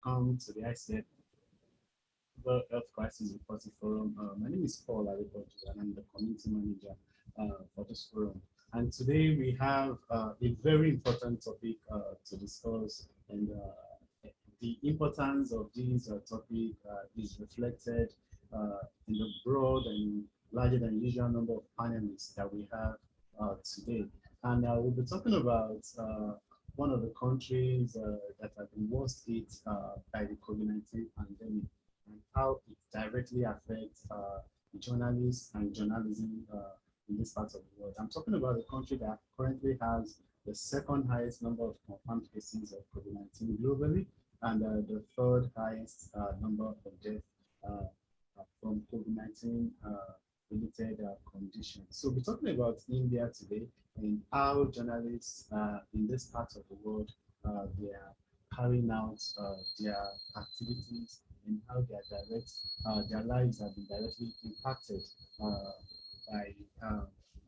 Welcome to the ICF Global Health Crisis Reporting Forum. My name is Paul Adepoju, and I'm the community manager for this forum. And today we have a very important topic to discuss, and the importance of this topic is reflected in the broad and larger than usual number of panelists that we have today. And we'll be talking about one of the countries that have been worst hit by the COVID-19 pandemic and how it directly affects journalists and journalism in this part of the world. I'm talking about a country that currently has the second highest number of confirmed cases of COVID-19 globally and the third highest number of deaths from COVID-19 related conditions. So we're talking about India today and how journalists in this part of the world they are carrying out their activities and how their lives have been directly impacted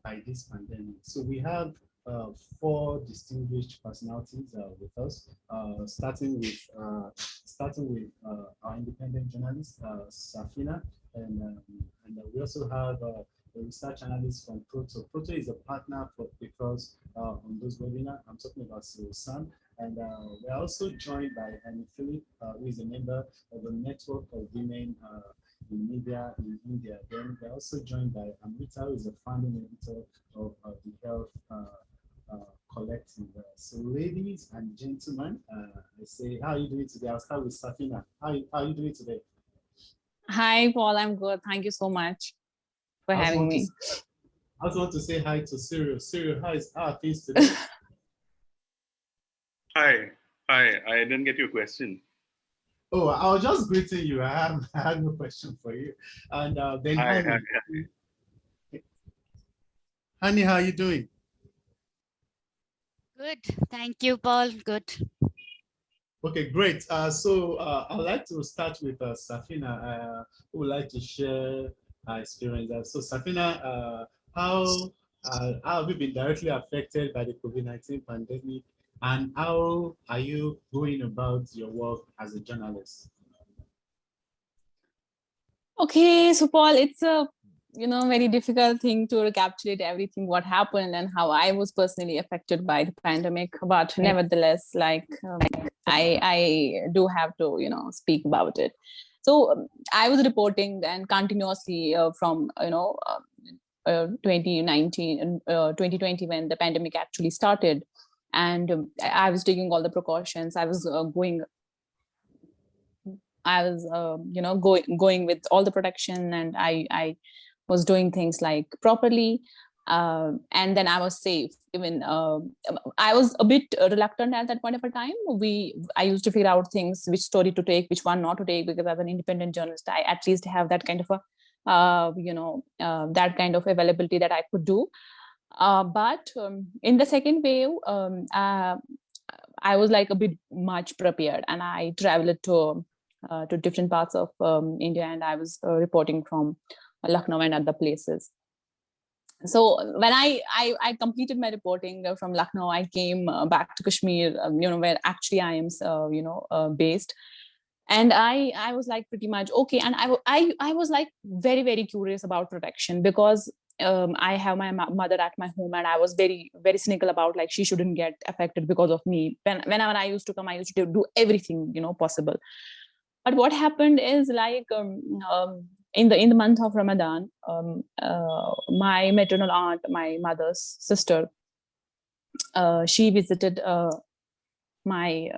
by this pandemic. So we have four distinguished personalities with us, starting with our independent journalist Safina, and we also have a research analyst from Proto. Proto is a partner with us on this webinar. I'm talking about Cyril Sam. And we're also joined by Annie Philip, who is a member of the Network of Women in Media in India. Then we're also joined by Amrita, who is a founding editor of the Health Collective. So ladies and gentlemen, I say, how are you doing today? I'll start with Safina. How are you doing today? Hi, Paul. I'm good. Thank you so much for having me. I also want to say hi to Cyril. Cyril, how are things today? Hi. I didn't get your question. Oh, I was just greeting you. I have no question for you. And then Hi. Hani, how are you doing? Good. Thank you, Paul. Good. Okay, great. So I'd like to start with Safina, who would like to share her experience. So Safina, how have you been directly affected by the COVID-19 pandemic, and how are you going about your work as a journalist? Okay, so Paul, it's a very difficult thing to recapitulate everything what happened and how I was personally affected by the pandemic. But nevertheless, I do have to speak about it. So I was reporting and continuously from 2019 and 2020 when the pandemic actually started, and I was taking all the precautions. I was going with all the protection, and I was doing things like properly, and then I was safe. Even I was a bit reluctant at that point of a time. I used to figure out things, which story to take, which one not to take, because as an independent journalist, I at least have that kind of a that kind of availability that I could do. But in the second wave, I was like a bit much prepared, and I traveled to different parts of India, and I was reporting from Lucknow and other places. So when I completed my reporting from Lucknow, I came back to Kashmir, where actually I am, based. And I was like pretty much okay. And I was like very, very curious about protection, because I have my mother at my home, and I was very, very cynical about like she shouldn't get affected because of me. Whenever I used to come, I used to do everything possible. But what happened is like in the month of Ramadan, my maternal aunt, my mother's sister, she visited my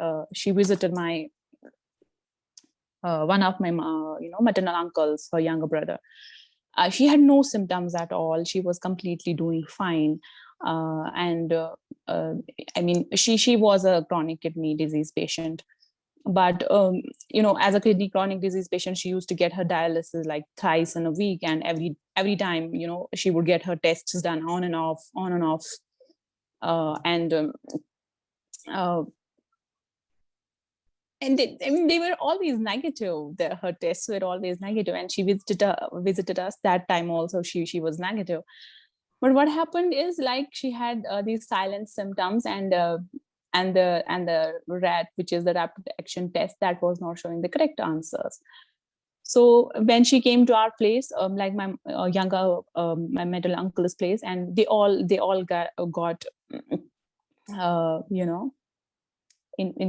one of my maternal uncles, her younger brother. She had no symptoms at all. She was completely doing fine. I mean, she was a chronic kidney disease patient. But as a chronic disease patient, she used to get her dialysis like thrice in a week, and every time she would get her tests done on and off. And they were always negative. Her tests were always negative, and she visited us that time also. She was negative. But what happened is like she had these silent symptoms, and the RAT, which is the rapid action test, that was not showing the correct answers. So when she came to our place, like my younger, my maternal uncle's place, and they all got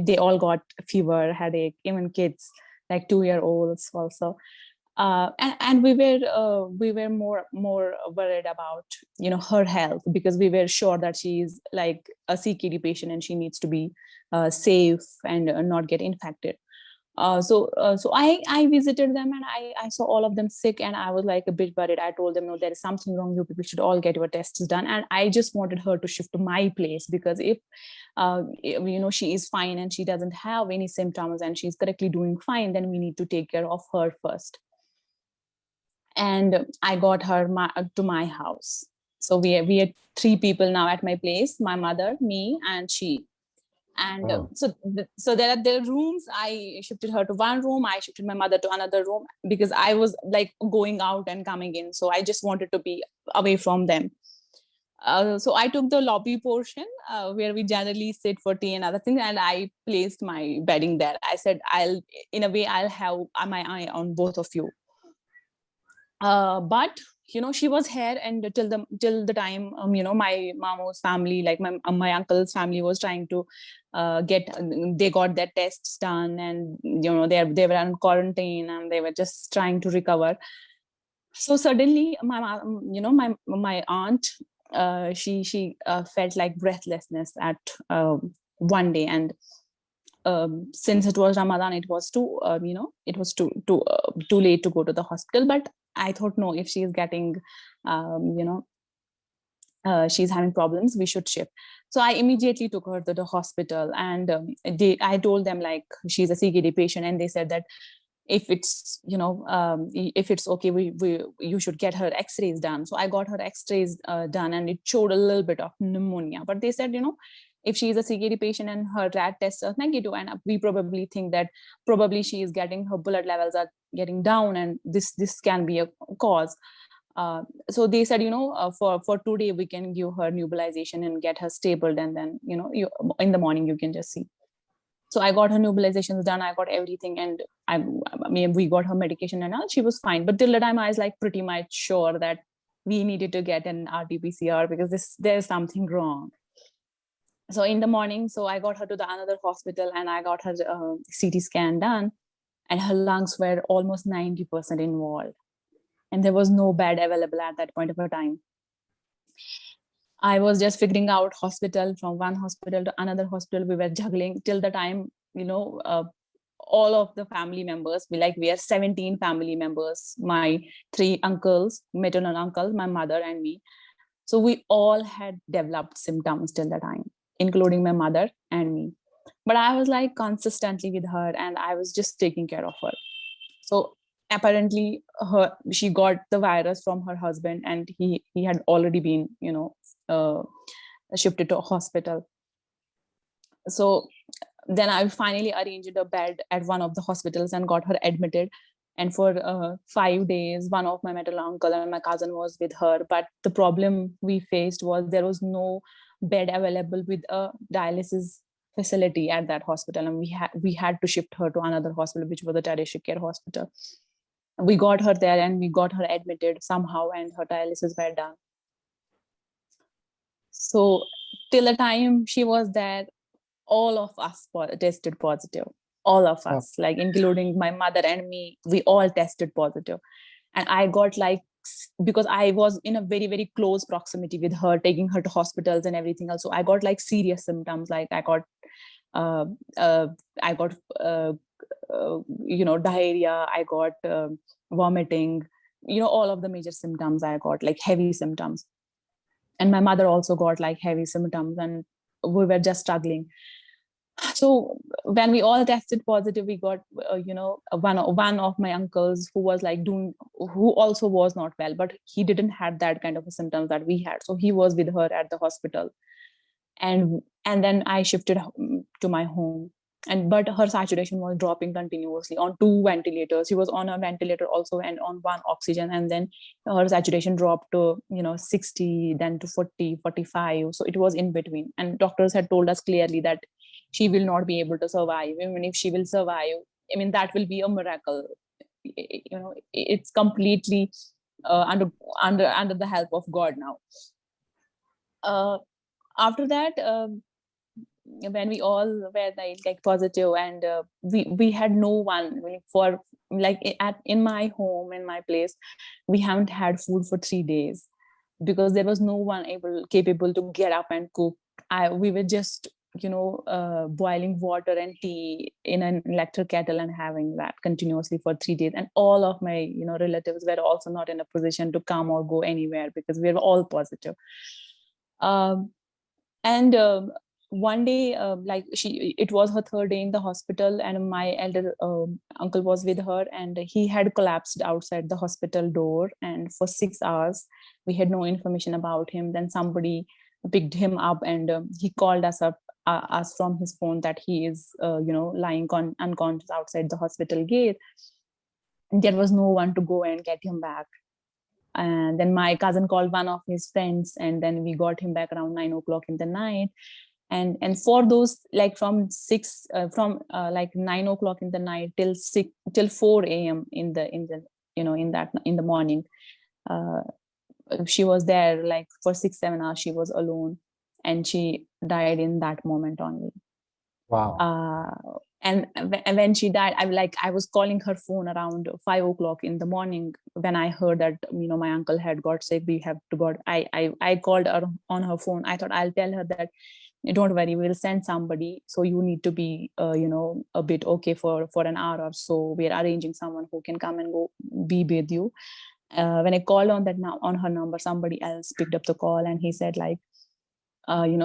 they all got fever, headache, even kids like 2-year-olds also. And we were more worried about her health, because we were sure that she is like a CKD patient and she needs to be safe and not get infected. So I visited them, and I saw all of them sick, and I was like a bit worried. I told them, no, there is something wrong. You people should all get your tests done. And I just wanted her to shift to my place, because if she is fine and she doesn't have any symptoms and she's correctly doing fine, then we need to take care of her first. And I got her to my house. So we are 3 people now at my place: my mother, me, and she. And so there are the rooms. I shifted her to one room. I shifted my mother to another room, because I was like going out and coming in. So I just wanted to be away from them. So I took the lobby portion where we generally sit for tea and other things, and I placed my bedding there. I said, I'll have my eye on both of you. But she was here, and till the time my mamo's family, like my uncle's family, was trying to they got their tests done, and they were on quarantine, and they were just trying to recover. So suddenly my aunt, she felt like breathlessness at one day. And since it was Ramadan, it was too late to go to the hospital. But I thought, no, if she's getting she's having problems, we should shift. So I immediately took her to the hospital, and I told them like she's a CKD patient, and they said that if it's if it's okay, you should get her x-rays done. So I got her x-rays done, and it showed a little bit of pneumonia. But they said, if she is a CKD patient and her RAT tests are negative, and we probably think that probably she is getting, her blood levels are getting down, and this can be a cause. So they said, for today we can give her nebulization and get her stable, and then in the morning you can just see. So I got her nebulizations done. I got everything, and I mean we got her medication and all. She was fine. But till the time I was like pretty much sure that we needed to get an RT-PCR, because there's something wrong. So in the morning, so I got her to the another hospital, and I got her CT scan done, and her lungs were almost 90% involved, and there was no bed available at that point of a time. I was just figuring out hospital, from one hospital to another hospital. We were juggling till the time, all of the family members, we are 17 family members, my 3 uncles, maternal uncles, my mother and me. So we all had developed symptoms till the time, including my mother and me. But I was like consistently with her, and I was just taking care of her. So apparently she got the virus from her husband, and he had already been shifted to a hospital. So then I finally arranged a bed at one of the hospitals and got her admitted. And for 5 days, one of my maternal uncle and my cousin was with her. But the problem we faced was there was no bed available with a dialysis facility at that hospital, and we had to shift her to another hospital, which was the tertiary care hospital. We got her there, and we got her admitted somehow, and her dialysis were done. So till the time she was there, all of us tested positive. All of us, like including my mother and me, we all tested positive. And I got because I was in a very, very close proximity with her, taking her to hospitals and everything else. So I got serious symptoms. Like I got diarrhea, I got vomiting, all of the major symptoms I got, like heavy symptoms. And my mother also got heavy symptoms, and we were just struggling. So when we all tested positive, we got, one of my uncles who was who also was not well, but he didn't have that kind of symptoms that we had. So he was with her at the hospital. And then I shifted to my home. But her saturation was dropping continuously on 2 ventilators. She was on a ventilator also and on 1 oxygen. And then her saturation dropped to, 60, then to 40, 45. So it was in between. And doctors had told us clearly that she will not be able to survive. Even if she will survive, I mean, that will be a miracle. It's completely under the help of God now. After that, when we all were like positive, and we had no one for like in my home, in my place, we haven't had food for 3 days because there was no one capable to get up and cook. We were just boiling water and tea in an electric kettle and having that continuously for 3 days. And all of my relatives were also not in a position to come or go anywhere because we were all positive. And one day, it was her 3rd day in the hospital, and my elder uncle was with her, and he had collapsed outside the hospital door, and for 6 hours we had no information about him. Then somebody picked him up, and he called us from his phone that he is lying unconscious outside the hospital gate. There was no one to go and get him back. And then my cousin called one of his friends, and then we got him back around 9 o'clock in the night. And for those, like from 9 o'clock in the night till 4 a.m. in the morning, she was there like for 6-7 hours. She was alone, and she died in that moment only. Wow. And when she died, I was calling her phone around 5 o'clock in the morning when I heard that my uncle had got sick. We have to go. I called her on her phone. I thought I'll tell her that don't worry, we'll send somebody. So you need to be a bit okay for an hour or so. We're arranging someone who can come and go be with you. When I called on her number, somebody else picked up the call, and he said like,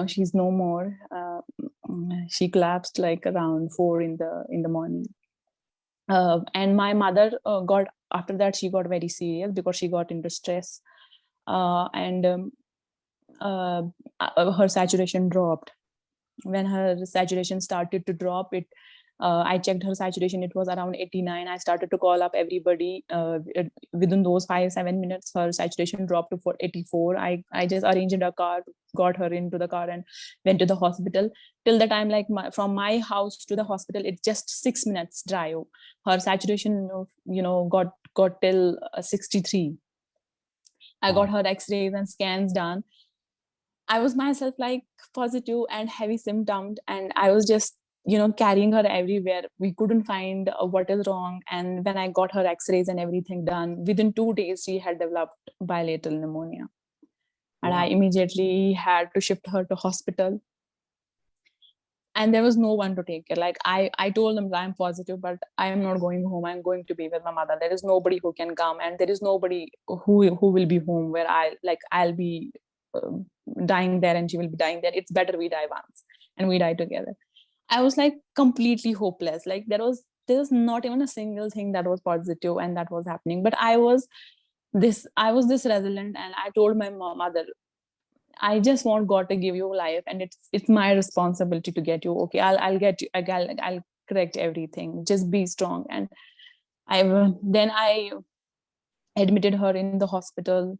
she's no more. She collapsed like around 4 in the morning. And my mother after that, she got very serious because she got into stress, and her saturation dropped. When her saturation started to drop, I checked her saturation, it was around 89. I started to call up everybody. Within those 5-7 minutes, her saturation dropped to 84. I just arranged a car, got her into the car, and went to the hospital. Till the time, from my house to the hospital, it's just 6 minutes drive. Her saturation got till 63. I got her x-rays and scans done. I was myself like positive and heavy symptoms, and I was just carrying her everywhere. We couldn't find what is wrong. And when I got her x-rays and everything done, within 2 days she had developed bilateral pneumonia. And I immediately had to shift her to hospital, and there was no one to take care. Like I told them I'm positive, but I am not going home. I'm going to be with my mother. There is nobody who can come, and there is nobody who will be home where I'll be dying there and she will be dying there. It's better we die once and we die together. I was like completely hopeless. Like there's not even a single thing that was positive and that was happening. But I was this resilient, and I told my mother, I just want God to give you life, and it's my responsibility to get you okay. I'll get you. I'll correct everything. Just be strong. And I admitted her in the hospital.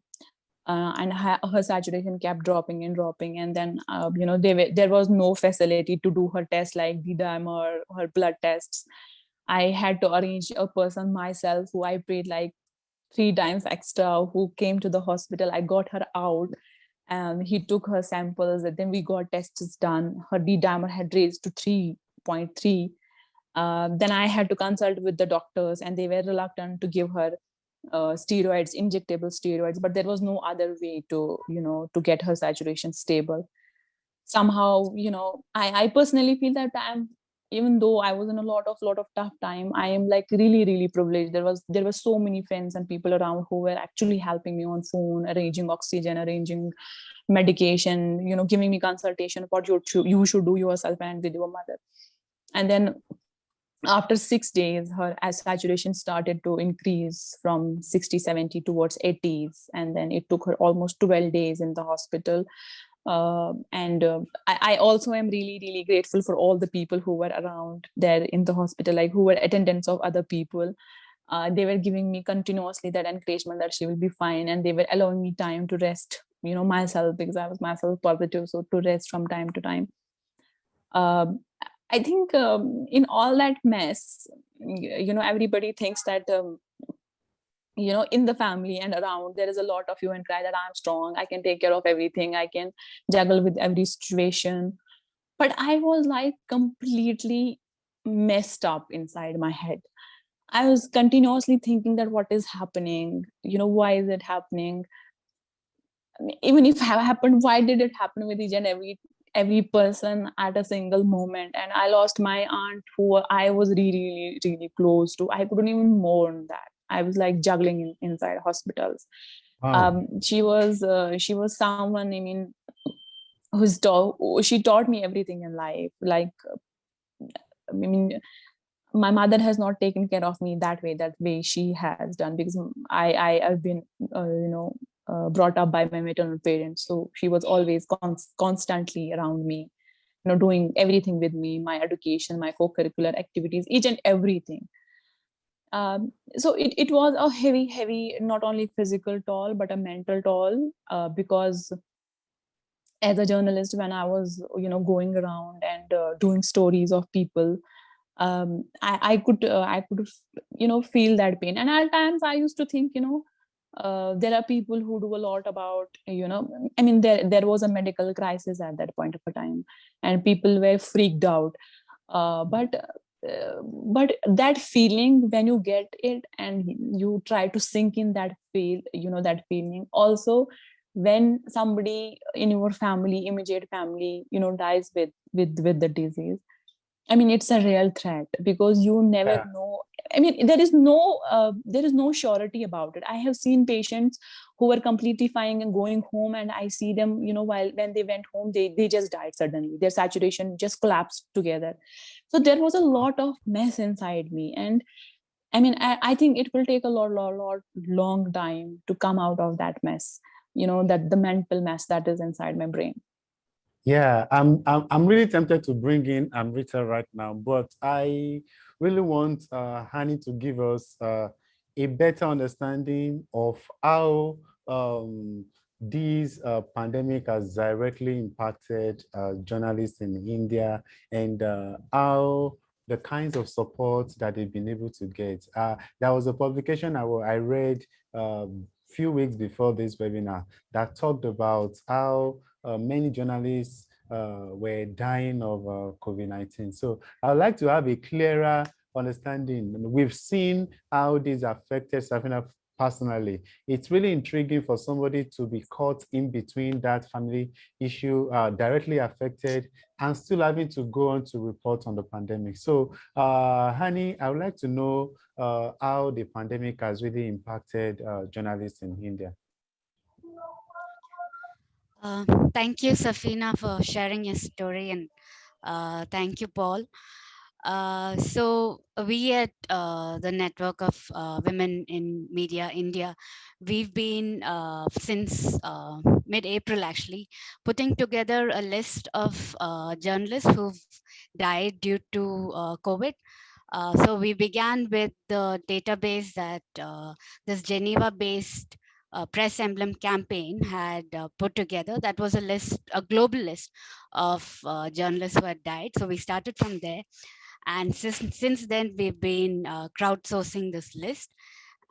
And her saturation kept dropping and dropping, and then there was no facility to do her tests like D-dimer, her blood tests. I had to arrange a person myself who I paid like 3 times extra, who came to the hospital. I got her out, and he took her samples, and then we got tests done. Her D-dimer had raised to 3.3. Then I had to consult with the doctors, and they were reluctant to give her steroids, injectable steroids, but there was no other way to get her saturation stable. Somehow, I personally feel that even though I was in a lot of tough time, I am like really, really privileged. There were so many friends and people around who were actually helping me on phone, arranging oxygen, arranging medication, giving me consultation what you should do yourself and with your mother. And then after 6 days, her saturation started to increase from 60, 70 towards 80s. And then it took her almost 12 days in the hospital. I also am really, really grateful for all the people who were around there in the hospital, like who were attendants of other people. They were giving me continuously that encouragement that she will be fine. And they were allowing me time to rest, myself, because I was myself positive. So to rest from time to time. I think in all that mess, everybody thinks that, in the family and around, there is a lot of you and cry that I'm strong, I can take care of everything, I can juggle with every situation. But I was like completely messed up inside my head. I was continuously thinking that what is happening, why is it happening? Even if it happened, why did it happen with each and every person at a single moment? And I lost my aunt, who I was really, really close to. I couldn't even mourn that. I was like juggling inside hospitals. Wow. She was someone, I mean, she taught me everything in life. Like, I mean, my mother has not taken care of me that way she has done, because I've been brought up by my maternal parents, so she was always constantly around me, doing everything with me, my education, my co-curricular activities, each and everything. So it was a heavy, not only physical toll but a mental toll, because as a journalist, when I was going around and doing stories of people, I could feel that pain. And at times I used to think, there are people who do a lot about, I mean, there was a medical crisis at that point of a time, and people were freaked out. But that feeling, when you get it and you try to sink in that feeling also, when somebody in your family, immediate family, dies with the disease, I mean, it's a real threat, because you never Yeah. know. I mean, there is no surety about it. I have seen patients who were completely fine and going home, and I see them, when they went home, they just died suddenly. Their saturation just collapsed together. So there was a lot of mess inside me, and I mean, I think it will take a long time to come out of that mess. That the mental mess that is inside my brain. Yeah, I'm really tempted to bring in Amrita right now, but I really want Hani to give us a better understanding of how this pandemic has directly impacted journalists in India, and how the kinds of support that they've been able to get. There was a publication I read a few weeks before this webinar that talked about how many journalists were dying of COVID-19. So I'd like to have a clearer understanding. We've seen how this affected Safina personally. It's really intriguing for somebody to be caught in between that family issue, directly affected, and still having to go on to report on the pandemic. So, Hani, I would like to know how the pandemic has really impacted journalists in India. Thank you, Safina, for sharing your story, and thank you, Paul. So we at the Network of Women in Media India, we've been since mid-April actually putting together a list of journalists who've died due to COVID. So we began with the database that this Geneva-based press emblem campaign had put together. That was a list, a global list of journalists who had died. So we started from there. And since then, we've been crowdsourcing this list.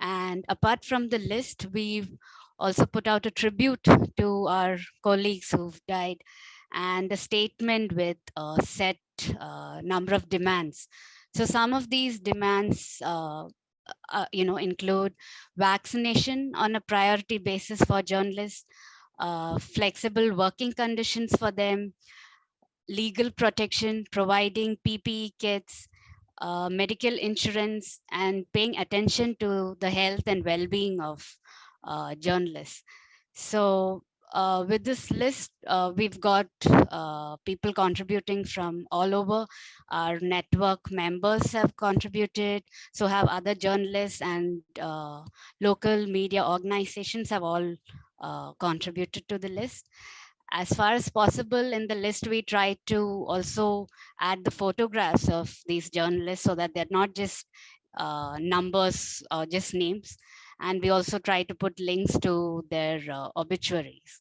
And apart from the list, we've also put out a tribute to our colleagues who've died, and a statement with a set number of demands. So some of these demands include vaccination on a priority basis for journalists, flexible working conditions for them, legal protection, providing PPE kits, medical insurance, and paying attention to the health and well-being of journalists. So with this list, we've got people contributing from all over. Our network members have contributed, so have other journalists, and local media organizations have all contributed to the list. As far as possible in the list, we try to also add the photographs of these journalists so that they're not just numbers or just names. And we also try to put links to their obituaries.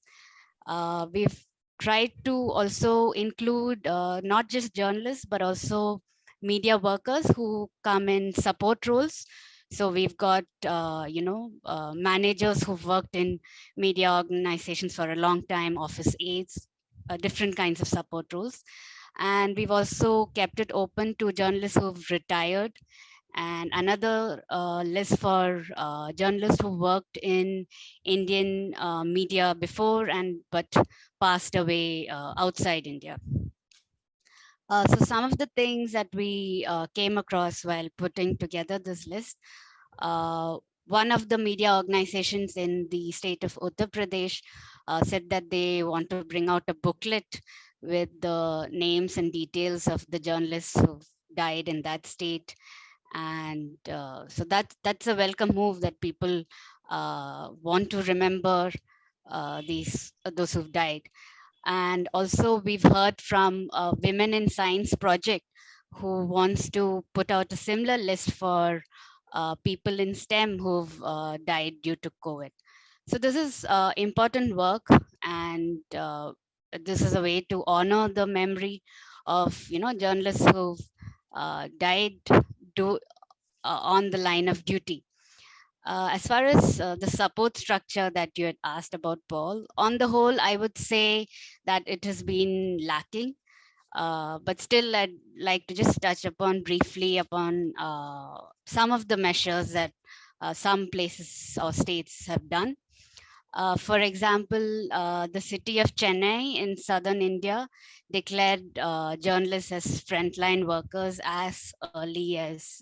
We've tried to also include not just journalists, but also media workers who come in support roles. So we've got, managers who've worked in media organizations for a long time, office aides, different kinds of support roles. And we've also kept it open to journalists who've retired, and another list for journalists who worked in Indian media before and but passed away outside India. So some of the things that we came across while putting together this list, one of the media organizations in the state of Uttar Pradesh said that they want to bring out a booklet with the names and details of the journalists who died in that state. And so that's a welcome move, that people want to remember those who've died. And also we've heard from Women in Science project, who wants to put out a similar list for people in STEM who've died due to COVID. So this is important work, and this is a way to honor the memory of journalists who've died do, on the line of duty. As far as the support structure that you had asked about, Paul, on the whole, I would say that it has been lacking. But still, I'd like to just touch upon briefly upon some of the measures that some places or states have done. For example, the city of Chennai in southern India declared journalists as frontline workers as early as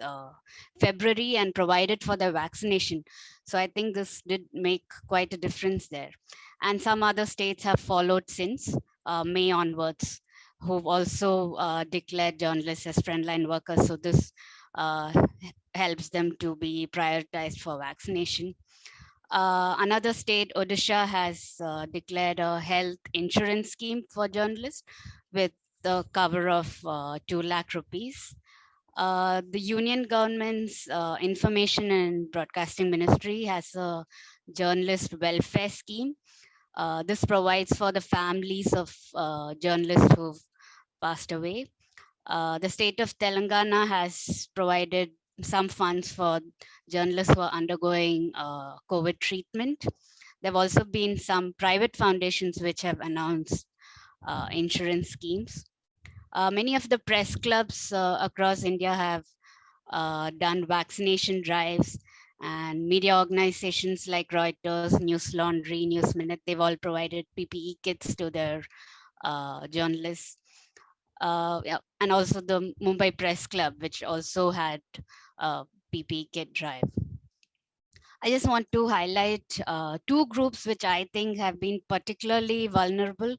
February and provided for their vaccination. So I think this did make quite a difference there. And some other states have followed since May onwards, who've also declared journalists as frontline workers. So this uh, helps them to be prioritized for vaccination. Another state, Odisha, has declared a health insurance scheme for journalists with the cover of 2 lakh rupees. The union government's information and broadcasting ministry has a journalist welfare scheme. This provides for the families of journalists who've passed away. The state of Telangana has provided some funds for journalists who are undergoing COVID treatment. There have also been some private foundations which have announced insurance schemes. Many of the press clubs across India have done vaccination drives, and media organizations like Reuters, News Laundry, News Minute, they've all provided PPE kits to their journalists. Yeah, and also the Mumbai Press Club, which also had a PPE kit drive. I just want to highlight two groups which I think have been particularly vulnerable.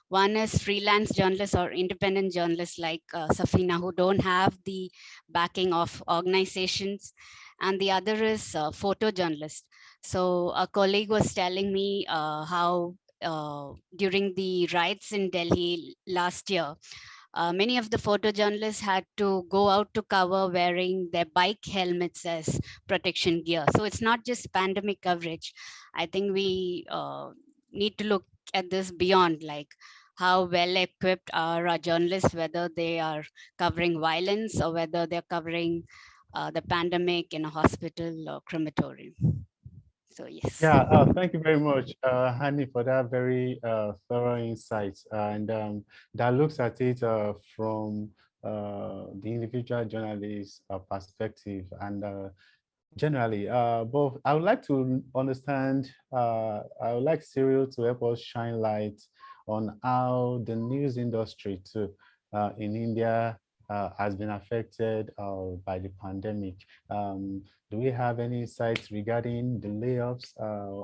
One is freelance journalists or independent journalists like Safina, who don't have the backing of organizations. And the other is photojournalists. So a colleague was telling me how during the riots in Delhi last year, many of the photojournalists had to go out to cover wearing their bike helmets as protection gear. So it's not just pandemic coverage. I think we need to look at this beyond, like how well equipped are our journalists, whether they are covering violence or whether they're covering the pandemic in a hospital or crematorium. So yes. Yeah, thank you very much, Hani, for that very thorough insight. And that looks at it from the individual journalist's perspective. And generally, but I would like to understand, I would like Cyril to help us shine light on how the news industry too in India has been affected by the pandemic. Do we have any insights regarding the layoffs?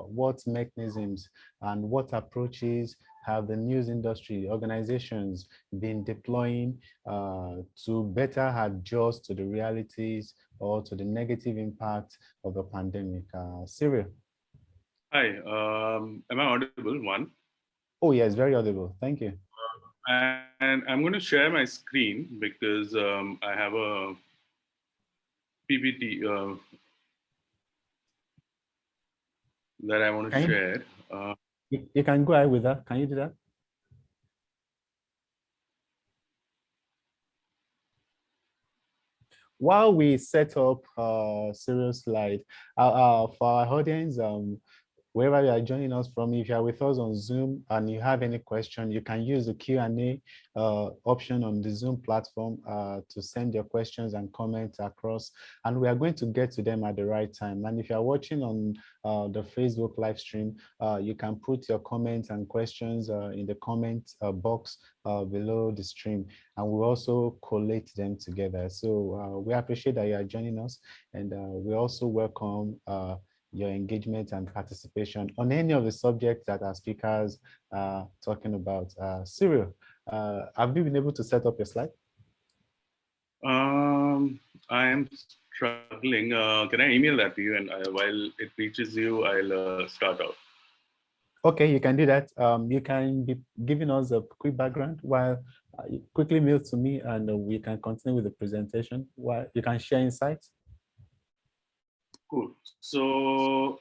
What mechanisms and what approaches have the news industry organizations been deploying to better adjust to the realities or to the negative impact of the pandemic? Cyril. Hi, am I audible? One. Oh, yes, very audible. Thank you. And I'm going to share my screen because I have a PPT that I want to share. You can go ahead with that. Can you do that? while we set up Cyril's slide, for our audience, wherever you are joining us from, if you are with us on Zoom and you have any question, you can use the Q&A option on the Zoom platform to send your questions and comments across, and we are going to get to them at the right time. And if you are watching on the Facebook live stream, you can put your comments and questions in the comment box below the stream, and we'll also collate them together. So we appreciate that you are joining us, and we also welcome your engagement and participation on any of the subjects that our speakers are talking about. Cyril, have you been able to set up your slide? I am struggling. Can I email that to you? And while it reaches you, I'll start out. Okay, you can do that. You can be giving us a quick background while you quickly mail to me, and we can continue with the presentation. While you can share insights. Cool. So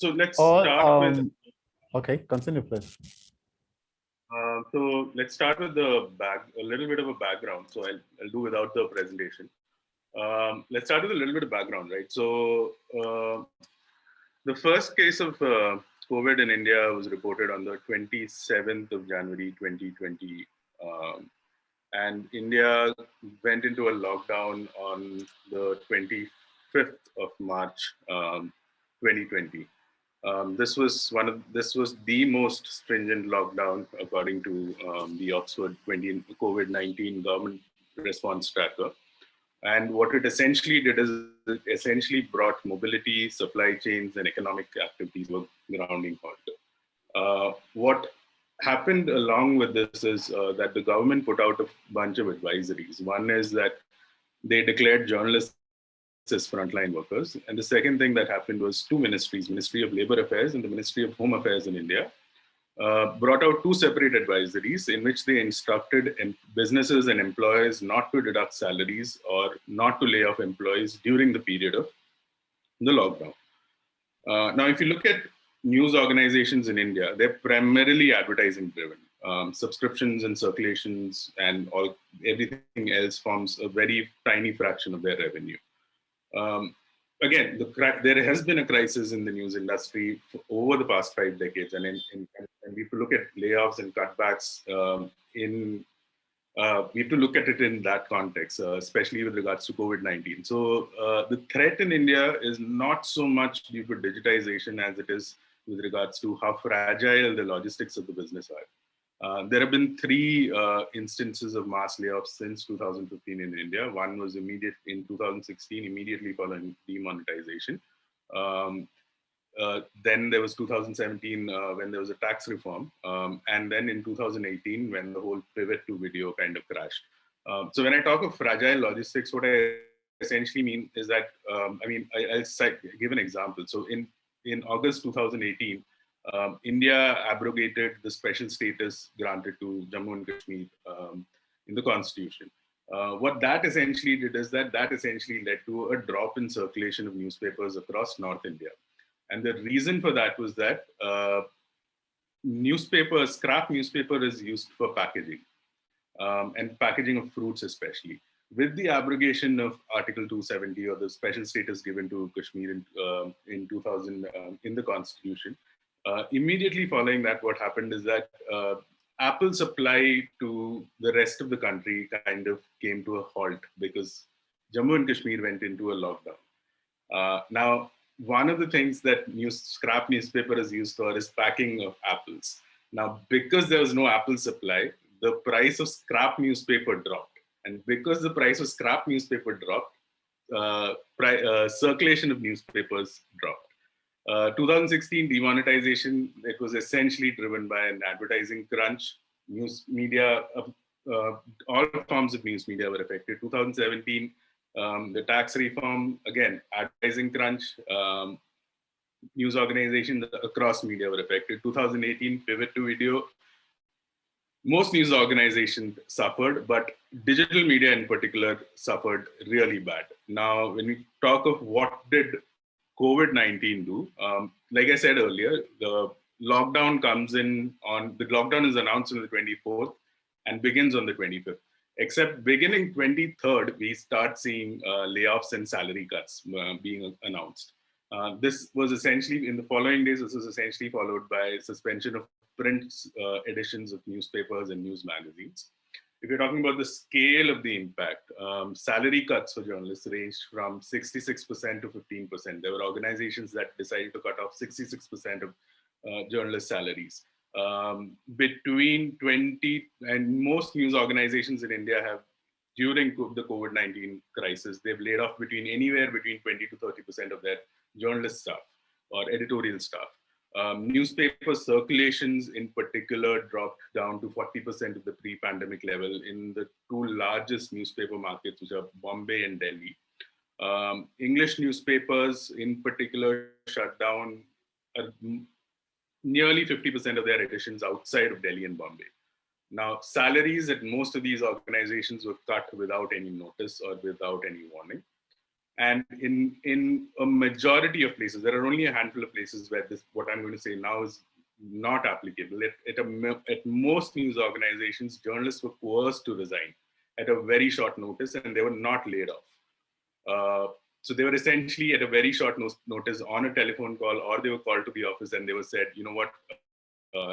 let's start with. Okay, continue, please. So let's start with a little bit of a background. So I'll do without the presentation. Let's start with a little bit of background, right? So the first case of COVID in India was reported on the 27th of January 2020. And India went into a lockdown on the 25th of March 2020. This was the most stringent lockdown according to the Oxford COVID-19 government response tracker. And what it essentially did is it essentially brought mobility, supply chains, and economic activities to a grounding halt. What happened along with this is that the government put out a bunch of advisories. One is that they declared journalists as frontline workers. And the second thing that happened was two ministries, Ministry of Labor Affairs and the Ministry of Home Affairs in India, brought out two separate advisories in which they instructed businesses and employers not to deduct salaries or not to lay off employees during the period of the lockdown. Now, if you look at news organizations in India, they're primarily advertising driven. Subscriptions and circulations and everything else forms a very tiny fraction of their revenue. Again, there has been a crisis in the news industry over the past 5 decades. And if you look at layoffs and cutbacks, we have to look at it in that context, especially with regards to COVID-19. So the threat in India is not so much due to digitization as it is with regards to how fragile the logistics of the business are. There have been 3 instances of mass layoffs since 2015 in India. One was immediate in 2016, immediately following demonetization. Then there was 2017 when there was a tax reform. And then in 2018 when the whole pivot to video kind of crashed. So when I talk of fragile logistics, what I essentially mean is that, I'll give an example. So in August 2018, India abrogated the special status granted to Jammu and Kashmir in the constitution. What that essentially did is that essentially led to a drop in circulation of newspapers across North India. And the reason for that was that scrap newspaper is used for packaging and packaging of fruits especially. With the abrogation of Article 270 or the special status given to Kashmir in 2000 in the constitution, immediately following that, what happened is that Apple supply to the rest of the country kind of came to a halt because Jammu and Kashmir went into a lockdown. Now, one of the things that scrap newspaper is used for is packing of apples. Now, because there was no Apple supply, the price of scrap newspaper dropped. And because the price of scrap newspaper dropped, circulation of newspapers dropped. 2016 demonetization, it was essentially driven by an advertising crunch. News media, all forms of news media were affected. 2017, the tax reform, again, advertising crunch, news organizations across media were affected. 2018, pivot to video. Most news organizations suffered, but digital media in particular suffered really bad. Now, when we talk of what did COVID-19 do, like I said earlier, the lockdown is announced on the 24th and begins on the 25th. except beginning 23rd, we start seeing layoffs and salary cuts being announced. This was essentially, in the following days, this was essentially followed by suspension of print editions of newspapers and news magazines. If you're talking about the scale of the impact, salary cuts for journalists ranged from 66% to 15%. There were organizations that decided to cut off 66% of journalist salaries. Between 20, and most news organizations in India have, during the COVID-19 crisis, they've laid off anywhere between 20 to 30% of their journalist staff or editorial staff. Newspaper circulations in particular dropped down to 40% of the pre-pandemic level in the two largest newspaper markets, which are Bombay and Delhi. English newspapers in particular shut down nearly 50% of their editions outside of Delhi and Bombay. Now, salaries at most of these organizations were cut without any notice or without any warning. And in a majority of places, there are only a handful of places where this, what I'm going to say now, is not applicable. At most news organizations, journalists were coerced to resign at a very short notice, and they were not laid off. So they were essentially at a very short notice on a telephone call, or they were called to the office and they were said, you know what,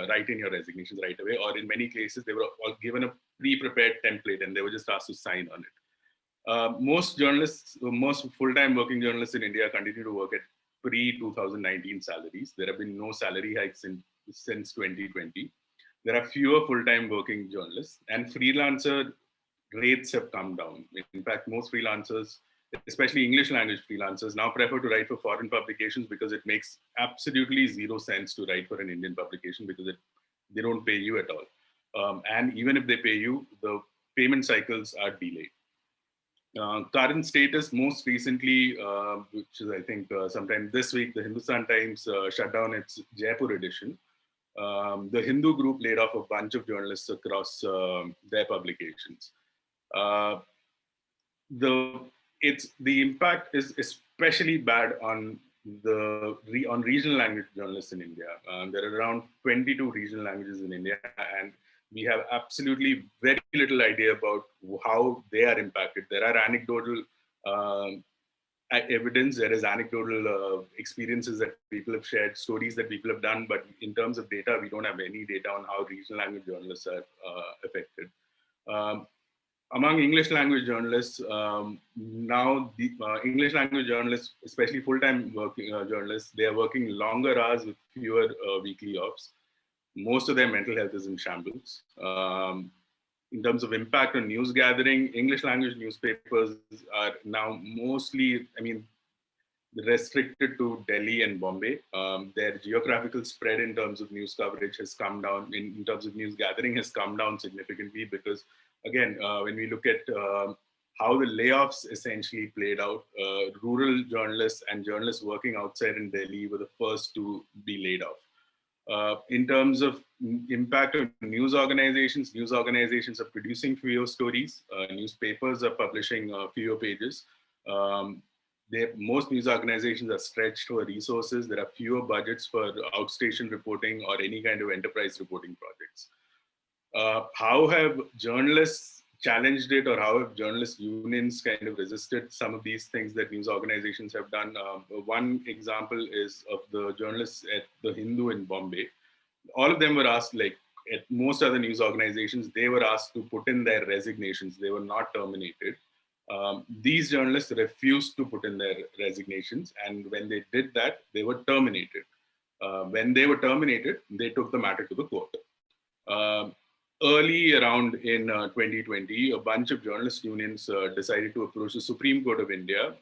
write in your resignations right away. Or in many cases, they were all given a pre-prepared template and they were just asked to sign on it. Most journalists, most full-time working journalists in India continue to work at pre-2019 salaries. There have been no salary hikes since 2020. There are fewer full-time working journalists, and freelancer rates have come down. In fact, most freelancers, especially English language freelancers, now prefer to write for foreign publications because it makes absolutely zero sense to write for an Indian publication because they don't pay you at all. And even if they pay you, the payment cycles are delayed. Current status, most recently, which is I think sometime this week, the Hindustan Times shut down its Jaipur edition. The Hindu group laid off a bunch of journalists across their publications. The impact is especially bad on regional language journalists in India. There are around 22 regional languages in India, and we have absolutely very little idea about how they are impacted. There are anecdotal evidence, there is anecdotal experiences that people have shared, stories that people have done, but in terms of data, we don't have any data on how regional language journalists are affected. Among English language journalists, now the English language journalists, especially full-time working journalists, they are working longer hours with fewer weekly offs. Most of their mental health is in shambles. In terms of impact on news gathering, English language newspapers are now mostly, restricted to Delhi and Bombay. Their geographical spread in terms of news coverage has come down, in terms of news gathering has come down significantly because, again, when we look at how the layoffs essentially played out, rural journalists and journalists working outside in Delhi were the first to be laid off. In terms of impact on news organizations are producing fewer stories. Newspapers are publishing fewer pages. Most news organizations are stretched for resources. There are fewer budgets for outstation reporting or any kind of enterprise reporting projects. How have journalists challenged it, or how have journalist unions kind of resisted some of these things that news organizations have done? One example is of the journalists at the Hindu in Bombay. All of them were asked, like at most other news organizations, they were asked to put in their resignations. They were not terminated. These journalists refused to put in their resignations, and when they did that, they were terminated. When they were terminated, they took the matter to the court. Early around in 2020, a bunch of journalist unions decided to approach the Supreme Court of India,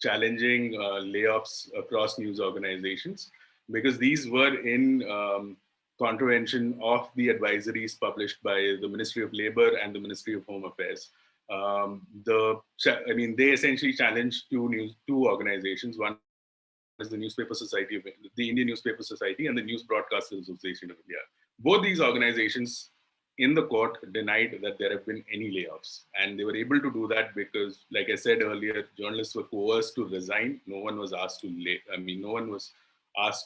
challenging layoffs across news organizations, because these were in contravention of the advisories published by the Ministry of Labor and the Ministry of Home Affairs. They essentially challenged two organizations. One is the Newspaper Society of the Indian Newspaper Society and the News Broadcasters Association of India. Both these organizations in the court denied that there have been any layoffs, and they were able to do that because, like I said earlier, journalists were coerced to resign. No one was asked to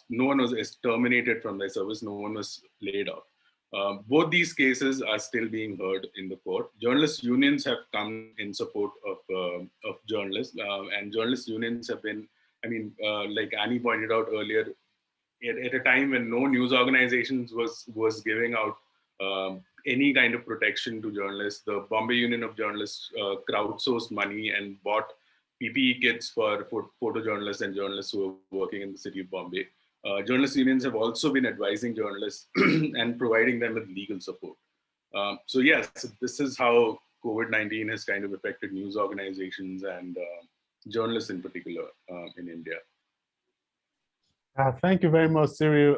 no one was terminated from their service. No one was laid off. Both these cases are still being heard in the court. Journalist unions have come in support of journalists, and journalist unions have been, like Annie pointed out earlier, at a time when no news organizations was giving out any kind of protection to journalists. The Bombay Union of Journalists crowdsourced money and bought PPE kits for photojournalists and journalists who are working in the city of Bombay. Journalist unions have also been advising journalists and providing them with legal support. So yes, this is how COVID-19 has kind of affected news organizations and journalists in particular in India. Thank you very much, Cyril,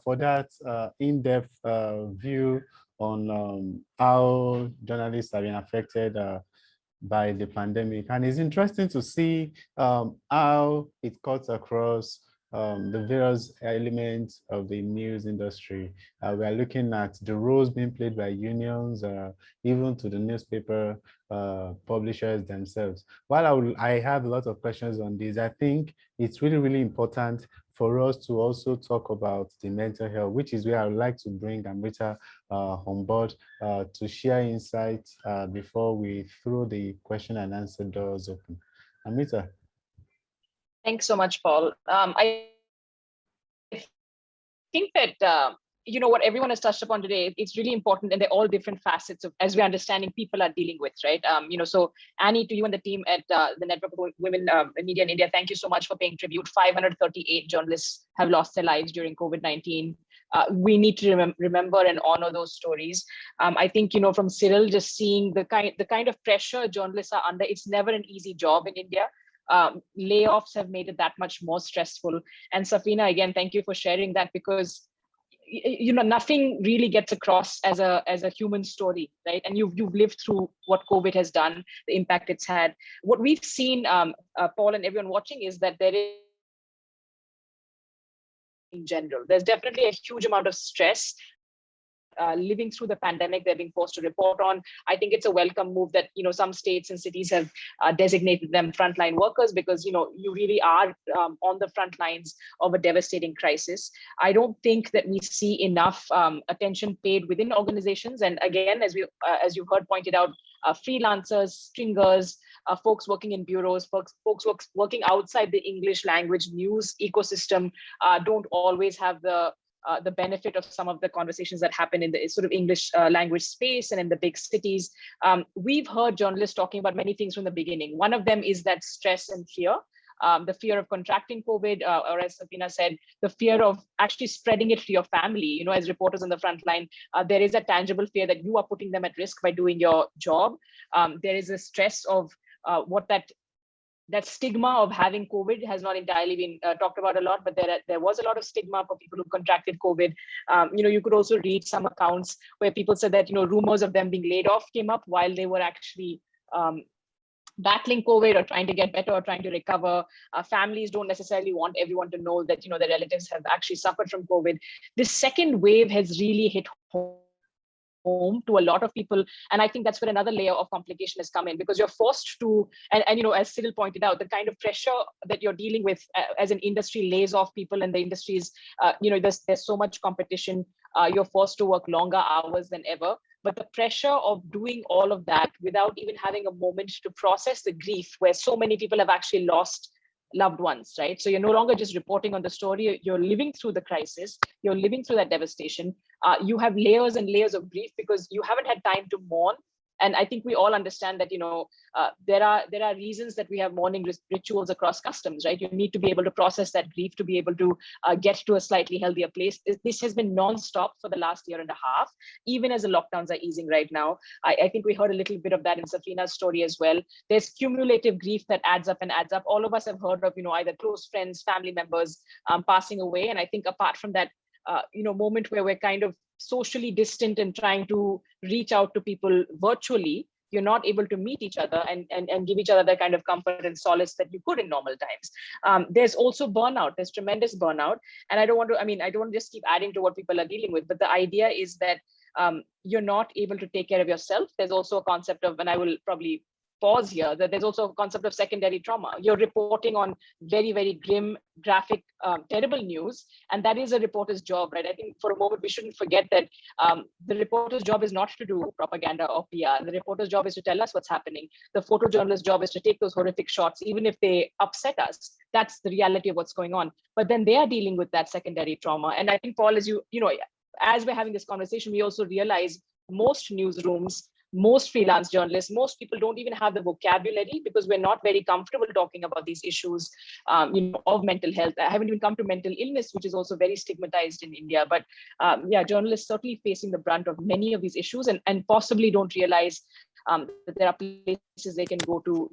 for that in-depth view on how journalists have been affected by the pandemic. And it's interesting to see how it cuts across the various elements of the news industry. We are looking at the roles being played by unions, even to the newspaper publishers themselves. While I have a lot of questions on this, I think it's really, really important for us to also talk about the mental health, which is where I would like to bring Amrita on board to share insights before we throw the question and answer doors open. Amrita. Thanks so much, Paul. I think that what everyone has touched upon today, it's really important, and they're all different facets of, as we're understanding, people are dealing with, right? So Annie, to you and the team at the Network of Women in Media in India, thank you so much for paying tribute. 538 journalists have lost their lives during COVID-19. We need to remember and honor those stories. I think, from Cyril, just seeing the kind of pressure journalists are under, it's never an easy job in India. Layoffs have made it that much more stressful. And Safina, again, thank you for sharing that, because nothing really gets across as a human story, right? And you've lived through what COVID has done, the impact it's had. What we've seen, Paul and everyone watching, is that there is, in general, there's definitely a huge amount of stress. Living through the pandemic, they're being forced to report on. I think it's a welcome move that some states and cities have designated them frontline workers, because you really are on the front lines of a devastating crisis. I don't think that we see enough attention paid within organizations. And again, as you've heard pointed out, freelancers, stringers, folks working in bureaus, folks working outside the English language news ecosystem don't always have the benefit of some of the conversations that happen in the sort of English language space and in the big cities. We've heard journalists talking about many things from the beginning. One of them is that stress and fear, the fear of contracting COVID, or as Safina said, the fear of actually spreading it to your family. As reporters on the front line, there is a tangible fear that you are putting them at risk by doing your job. There is a stress of what that stigma of having COVID has not entirely been talked about a lot, but there was a lot of stigma for people who contracted COVID. You could also read some accounts where people said that, rumors of them being laid off came up while they were actually battling COVID or trying to get better or trying to recover. Families don't necessarily want everyone to know that, their relatives have actually suffered from COVID. This second wave has really hit home to a lot of people, and I think that's where another layer of complication has come in, because you're forced to, and as Cyril pointed out, the kind of pressure that you're dealing with as an industry lays off people, and the industries, there's so much competition. You're forced to work longer hours than ever, but the pressure of doing all of that without even having a moment to process the grief, where so many people have actually lost loved ones, right? So you're no longer just reporting on the story, you're living through the crisis, you're living through that devastation. You have layers and layers of grief because you haven't had time to mourn. And I think we all understand that, there are reasons that we have mourning rituals across customs, right? You need to be able to process that grief to be able to get to a slightly healthier place. This has been non-stop for the last year and a half, even as the lockdowns are easing right now. I think we heard a little bit of that in Safina's story as well. There's cumulative grief that adds up and adds up. All of us have heard of, either close friends, family members passing away. And I think apart from that, moment where we're kind of socially distant and trying to reach out to people virtually, you're not able to meet each other and give each other that kind of comfort and solace that you could in normal times. There's also burnout. There's tremendous burnout. And I don't want to just keep adding to what people are dealing with, but the idea is that you're not able to take care of yourself. There's also a concept of, and I will probably pause here, that there's also a concept of secondary trauma. You're reporting on very, very grim, graphic, terrible news, and that is a reporter's job, right? I think for a moment we shouldn't forget that the reporter's job is not to do propaganda or PR. The reporter's job is to tell us what's happening. The photojournalist's job is to take those horrific shots, even if they upset us. That's the reality of what's going on. But then they are dealing with that secondary trauma. And I think, Paul, as you know, as we're having this conversation, we also realize most newsrooms, most freelance journalists, most people don't even have the vocabulary, because we're not very comfortable talking about these issues of mental health. I haven't even come to mental illness, which is also very stigmatized in India. But yeah, journalists certainly facing the brunt of many of these issues, and possibly don't realize that there are places they can go to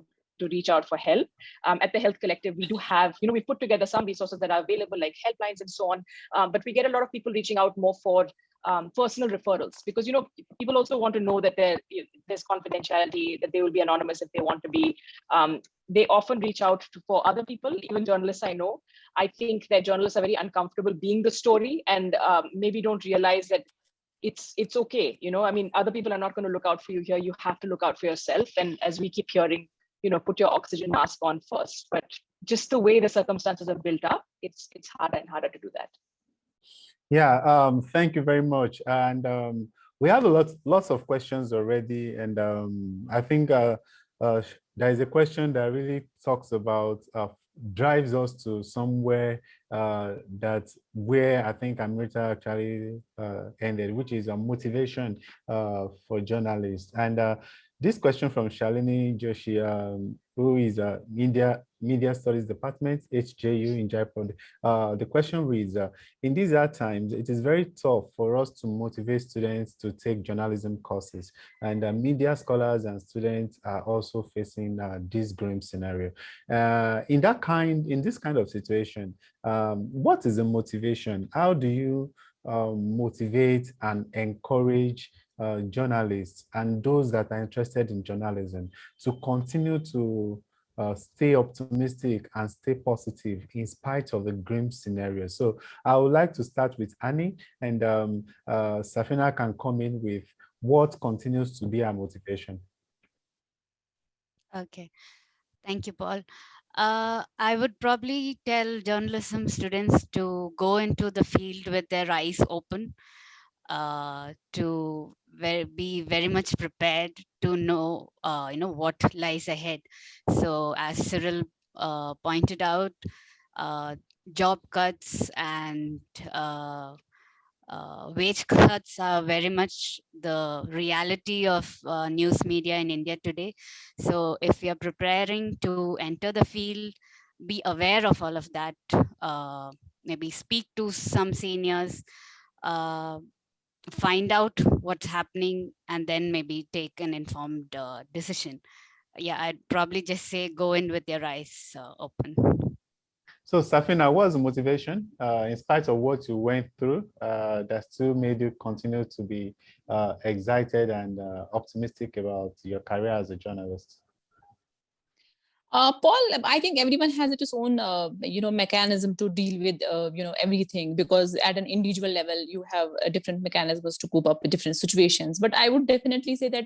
reach out for help. At the Health Collective, we do have, we put together some resources that are available, like helplines and so on. But we get a lot of people reaching out more for personal referrals, because people also want to know that there's confidentiality, that they will be anonymous if they want to be. They often reach out for other people, even journalists I know. I think that journalists are very uncomfortable being the story, and maybe don't realize that it's okay. I mean, other people are not going to look out for you here. You have to look out for yourself. And as we keep hearing, put your oxygen mask on first. But just the way the circumstances are built up, it's harder and harder to do that. Yeah, thank you very much. And we have lots of questions already. And I think there is a question that really talks about, drives us to somewhere where I think Amrita actually ended, which is a motivation for journalists. And this question from Shalini Joshi, who is a Media Studies Department, HJU in Jaipur. The question reads, in these hard times, it is very tough for us to motivate students to take journalism courses. And media scholars and students are also facing this grim scenario. In this kind of situation, what is the motivation? How do you motivate and encourage journalists and those that are interested in journalism to continue to stay optimistic and stay positive in spite of the grim scenario? So I would like to start with Annie, and Safina can come in with what continues to be our motivation. Okay, thank you, Paul. I would probably tell journalism students to go into the field with their eyes open, to be very much prepared to know, what lies ahead. So as Cyril pointed out, job cuts and wage cuts are very much the reality of news media in India today. So if we are preparing to enter the field, be aware of all of that, maybe speak to some seniors, find out what's happening, and then maybe take an informed decision. Yeah, I'd probably just say go in with your eyes open. So Safina, what's the motivation, in spite of what you went through, that still made you continue to be excited and optimistic about your career as a journalist? Paul, I think everyone has its own, mechanism to deal with, everything, because at an individual level, you have different mechanisms to cope up with different situations. But I would definitely say that,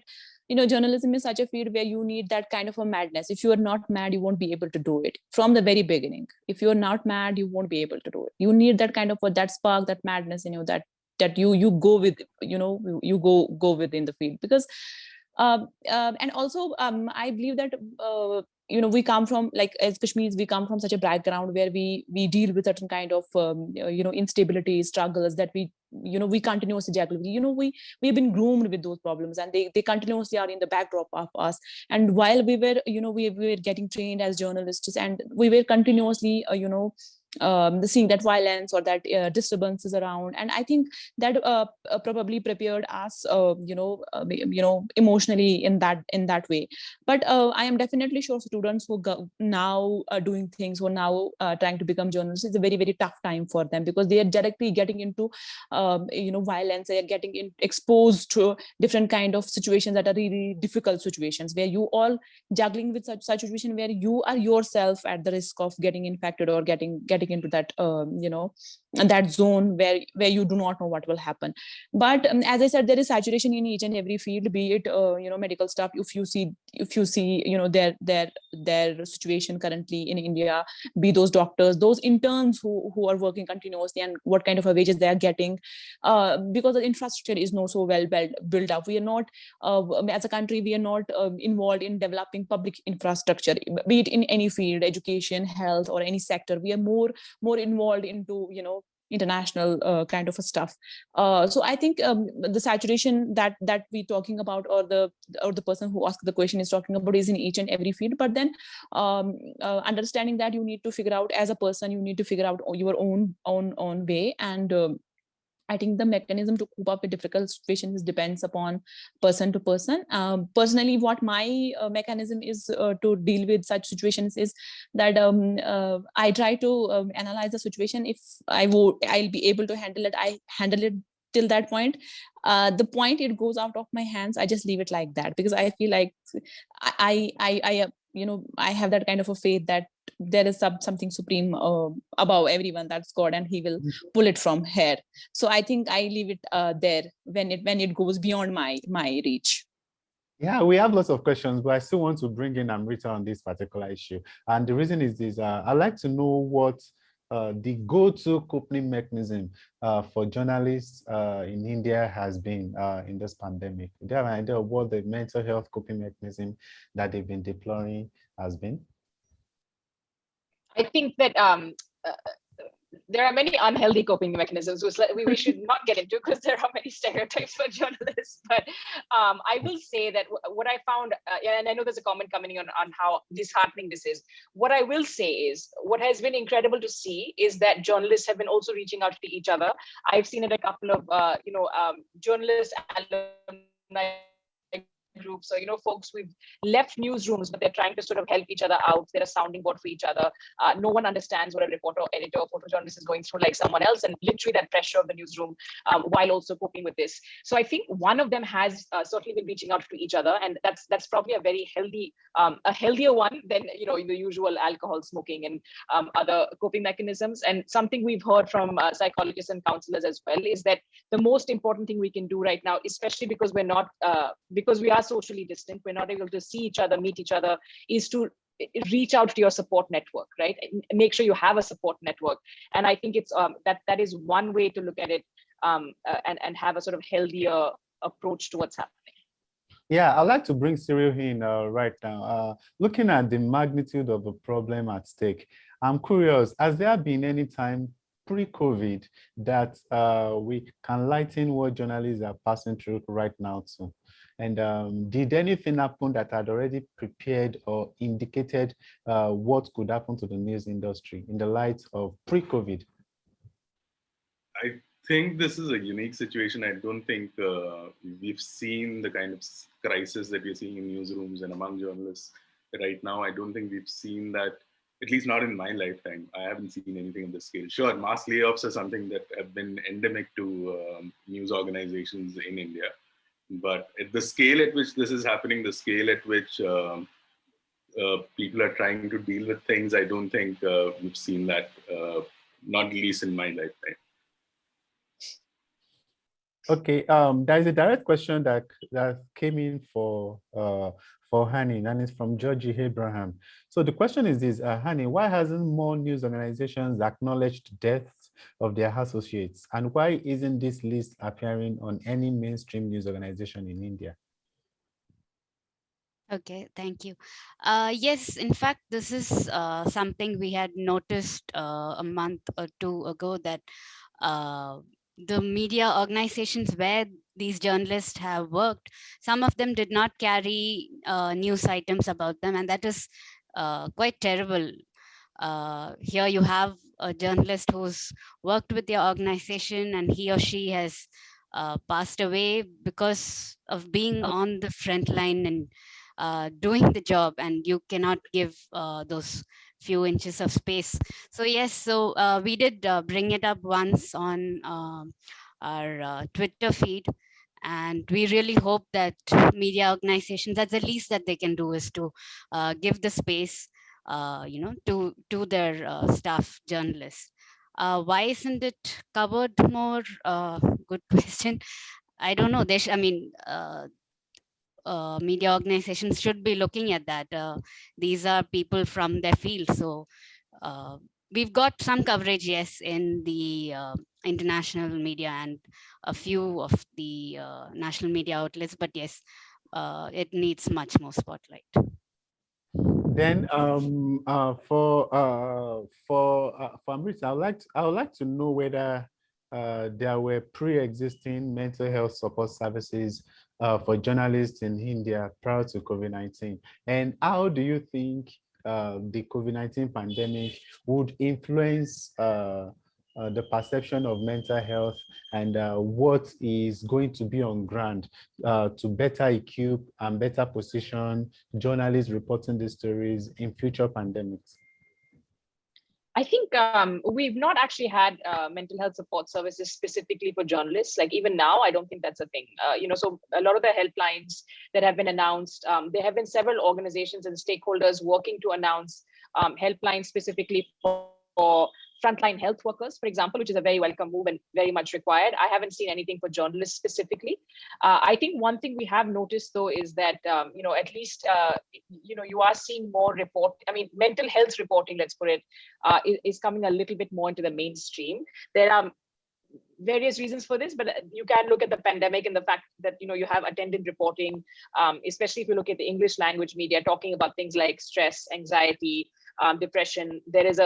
journalism is such a field where you need that kind of a madness. If you are not mad, you won't be able to do it from the very beginning. If you are not mad, you won't be able to do it. You need that kind of that spark, that madness in you, that you go with, you go within the field, because and also I believe that we come from, like, as Kashmiris, we come from such a background where we deal with certain kind of instability, struggles that we continuously juggle. We've been groomed with those problems, and they continuously are in the backdrop of us. And while we were we were getting trained as journalists, and we were continuously seeing that violence or that disturbances around. And I think that probably prepared us emotionally in that way. But I am definitely sure students who now are doing things, who are now trying to become journalists, it's a very, very tough time for them, because they are directly getting into violence. They are getting exposed to different kind of situations that are really difficult situations, where you all juggling with such situation where you are yourself at the risk of getting infected or getting getting into that that zone where you do not know what will happen. But as I said, there is saturation in each and every field, be it medical staff. If you see their situation currently in India, be those doctors, those interns who are working continuously, and what kind of a wages they are getting, because the infrastructure is not so well built up. We are not, as a country, we are not involved in developing public infrastructure, be it in any field, education, health, or any sector. We are more involved into international kind of a stuff. So I think the saturation that we talking about, or the person who asked the question is talking about, is in each and every field. But then understanding that you need to figure out, as a person, you need to figure out your own way. And I think the mechanism to cope up with difficult situations depends upon person to person. Personally, what my mechanism is to deal with such situations is that I try to analyze the situation. If I'll be able to handle it, I handle it till that point. The point it goes out of my hands, I just leave it like that, because I feel like I have that kind of a faith that there is something supreme above everyone, that's God, and he will pull it from here. So I think I leave it there when it goes beyond my reach. Yeah, we have lots of questions, but I still want to bring in Amrita on this particular issue. And the reason is this: I'd like to know what the go-to coping mechanism for journalists in India has been in this pandemic. Do you have an idea of what the mental health coping mechanism that they've been deploying has been? I think that there are many unhealthy coping mechanisms, which we should not get into, because there are many stereotypes for journalists. But I will say that what I found, and I know there's a comment coming on how disheartening this is. What I will say is, what has been incredible to see is that journalists have been also reaching out to each other. I've seen it a couple of, journalists, alumni groups, so folks we've left newsrooms, but they're trying to sort of help each other out. They're a sounding board for each other. No one understands what a reporter, editor, or photojournalist is going through like someone else, and literally that pressure of the newsroom while also coping with this. So I think one of them has certainly been reaching out to each other, and that's probably a very healthy, a healthier one than the usual alcohol, smoking, and other coping mechanisms. And something we've heard from psychologists and counselors as well is that the most important thing we can do right now, especially because we're not because we are socially distant, we're not able to see each other, meet each other, is to reach out to your support network, right? Make sure you have a support network. And I think it's that is one way to look at it, and have a sort of healthier approach to what's happening. Yeah, I'd like to bring Cyril in right now. Looking at the magnitude of the problem at stake, I'm curious, has there been any time pre-COVID that we can lighten what journalists are passing through right now too? And did anything happen that had already prepared or indicated what could happen to the news industry in the light of pre-COVID? I think this is a unique situation. I don't think we've seen the kind of crisis that we're seeing in newsrooms and among journalists right now. I don't think we've seen that, at least not in my lifetime. I haven't seen anything of this scale. Sure, mass layoffs are something that have been endemic to news organizations in India. But at the scale at which this is happening, the scale at which people are trying to deal with things, I don't think we've seen that, not at least in my lifetime. Okay, there is a direct question that came in for Hani, and it's from Georgie Abraham. So the question is this, Hani, why hasn't more news organizations acknowledged deaths of their associates? And why isn't this list appearing on any mainstream news organization in India? Okay, thank you. Yes, in fact, this is something we had noticed a month or two ago, that the media organizations where these journalists have worked, some of them did not carry news items about them, and that is quite terrible. Here you have a journalist who's worked with your organization, and he or she has passed away because of being on the front line and doing the job, and you cannot give those few inches of space. So yes, so we did bring it up once on our Twitter feed, and we really hope that media organizations, that's the least that they can do, is to give the space to their staff journalists. Why isn't it covered more? Good question. I don't know. I mean, media organizations should be looking at that. These are people from their field, so we've got some coverage, yes, in the international media and a few of the national media outlets, but yes, it needs much more spotlight. Then for Amrita, I would like to know whether there were pre-existing mental health support services for journalists in India prior to COVID-19, and how do you think the COVID-19 pandemic would influence the perception of mental health, and what is going to be on ground to better equip and better position journalists reporting these stories in future pandemics? I think we've not actually had mental health support services specifically for journalists. Like even now, I don't think that's a thing. So a lot of the helplines that have been announced, there have been several organizations and stakeholders working to announce helplines specifically for frontline health workers, for example, which is a very welcome move and very much required. I haven't seen anything for journalists specifically. I think one thing we have noticed though is that, at least, you are seeing more mental health reporting, let's put it, is coming a little bit more into the mainstream. There are various reasons for this, but you can look at the pandemic and the fact that you have attendant reporting, especially if you look at the English language media, talking about things like stress, anxiety, depression. There's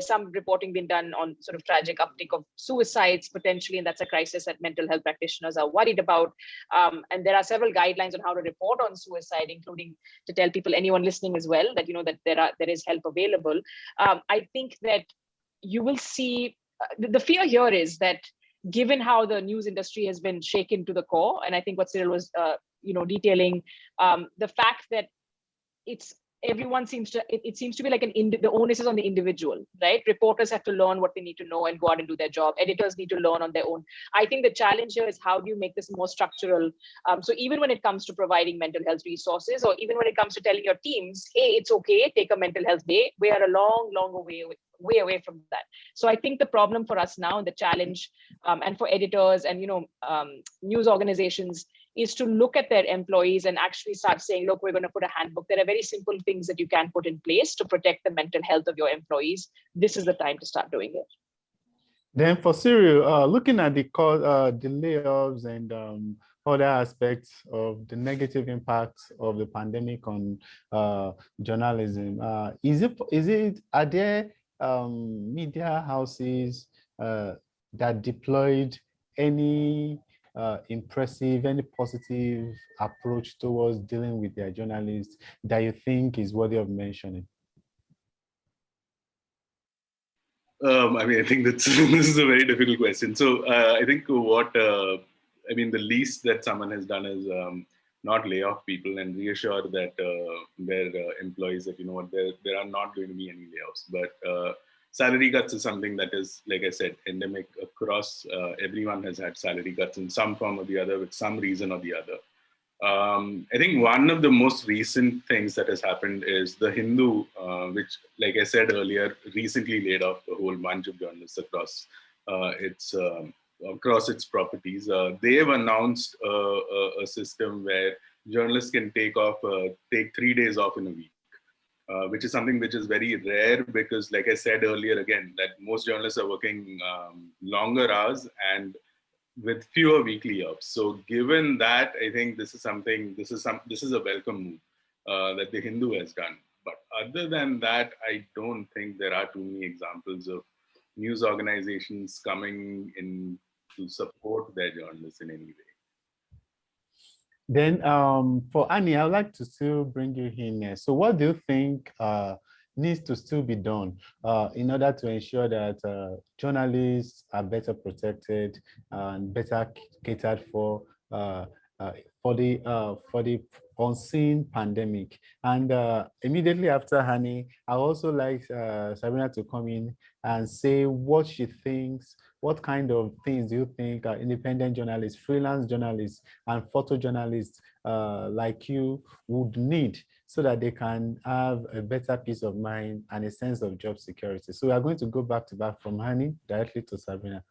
some reporting being done on sort of tragic uptick of suicides potentially, and that's a crisis that mental health practitioners are worried about. And there are several guidelines on how to report on suicide, including to tell people, anyone listening as well, that that there is help available. I think that you will see the fear here is that, given how the news industry has been shaken to the core, and I think what Cyril was detailing, the fact that everyone seems to, it seems to be like the onus is on the individual, right? Reporters have to learn what they need to know and go out and do their job. Editors need to learn on their own. I think the challenge here is, how do you make this more structural? So even when it comes to providing mental health resources, or even when it comes to telling your teams, hey, it's okay, take a mental health day, we are a long way away from that. So I think the problem for us now, the challenge, and for editors and news organizations, is to look at their employees and actually start saying, look, we're going to put a handbook. There are very simple things that you can put in place to protect the mental health of your employees. This is the time to start doing it. Then for Cyril, looking at the layoffs and other aspects of the negative impacts of the pandemic on journalism, are there media houses that deployed any impressive, any positive approach towards dealing with their journalists that you think is worthy of mentioning? I think this is a very difficult question. So I think the least that someone has done is not lay off people and reassure that their employees that, there are not going to be any layoffs. But salary cuts is something that is, like I said, endemic across. Everyone has had salary cuts in some form or the other, with some reason or the other. I think one of the most recent things that has happened is the Hindu, which, like I said earlier, recently laid off a whole bunch of journalists across its properties. They have announced a system where journalists can take 3 days off in a week. Which is something which is very rare, because, like I said earlier, again, that most journalists are working longer hours and with fewer weekly offs. So given that, I think this is a welcome move that the Hindu has done. But other than that, I don't think there are too many examples of news organizations coming in to support their journalists in any way. Then for Annie, I would like to still bring you in. So what do you think needs to still be done in order to ensure that journalists are better protected and better catered for the unseen pandemic? And immediately after Annie, I also like Sabrina to come in and say what she thinks what kind of things do you think independent journalists, freelance journalists, and photojournalists like you would need so that they can have a better peace of mind and a sense of job security? So we are going to go back to back from Hani directly to Sabrina.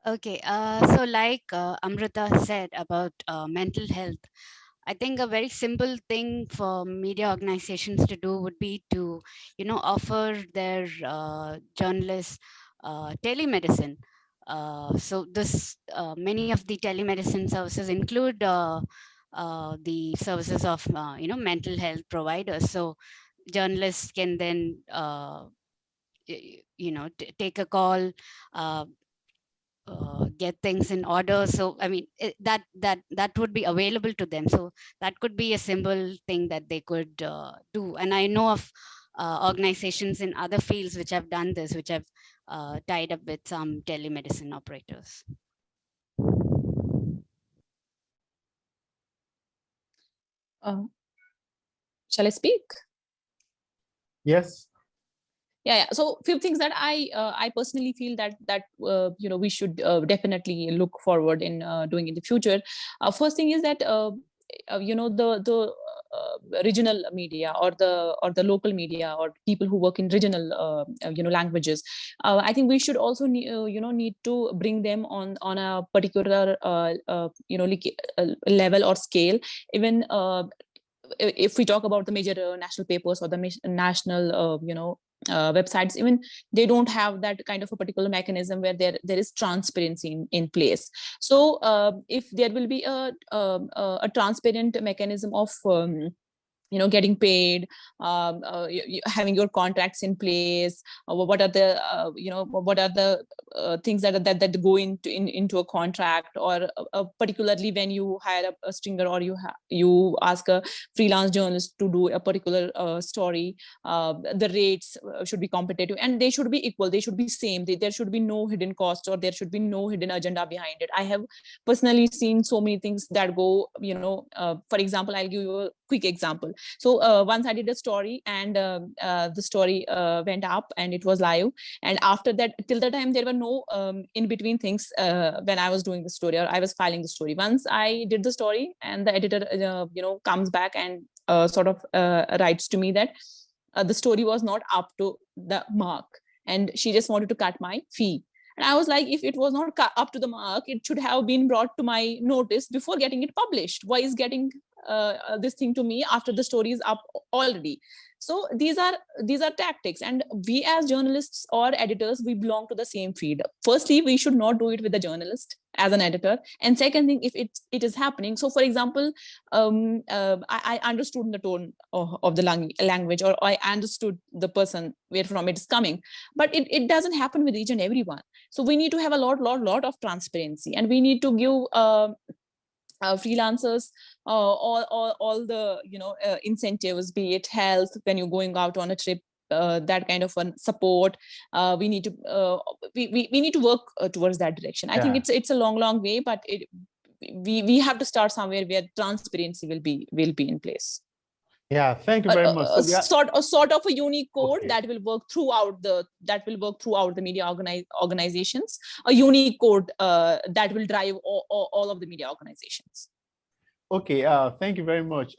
Okay, so like Amrita said about mental health, I think a very simple thing for media organizations to do would be to, offer their journalists telemedicine. So this many of the telemedicine services include the services of mental health providers. So journalists can then take a call, uh, get things in order. So I mean that would be available to them. So that could be a simple thing that they could do. And I know of organizations in other fields which have done this, which have tied up with some telemedicine operators. Shall I speak? Yes. Yeah. So few things that I personally feel that we should definitely look forward in doing in the future. First thing is that the regional media or the local media or people who work in regional languages. I think we should also need to bring them on a particular level or scale. Even if we talk about the major national papers or the national websites, even they don't have that kind of a particular mechanism where there is transparency in place. So if there will be a transparent mechanism of getting paid, having your contracts in place, what are the things that go into a contract, or particularly when you hire a stringer, or you ask a freelance journalist to do a particular story, the rates should be competitive and they should be equal, they should be same. There should be no hidden costs, or there should be no hidden agenda behind it. I have personally seen so many things that go, for example, I'll give you a quick example. So once I did a story, and the story went up and it was live. And after that, till the time, there were no in between things when I was doing the story or I was filing the story. Once I did the story, and the editor comes back and sort of writes to me that the story was not up to the mark, and she just wanted to cut my fee. And I was like, if it was not up to the mark, it should have been brought to my notice before getting it published. Why is getting this thing to me after the story is up already? So these are tactics, and we as journalists or editors, we belong to the same feed. Firstly, we should not do it with the journalist as an editor, and second thing, if it is happening, so for example, I understood the tone of the language, or I understood the person where from it is coming, but it doesn't happen with each and everyone. So we need to have a lot of transparency, and we need to give freelancers all the incentives, be it health when you're going out on a trip, that kind of support. We need to work towards that direction. I think it's a long way, but we have to start somewhere where transparency will be in place. Yeah, thank you very much. So sort of a unique code that will work throughout the media organizations. A unique code that will drive all of the media organizations. Okay, thank you very much.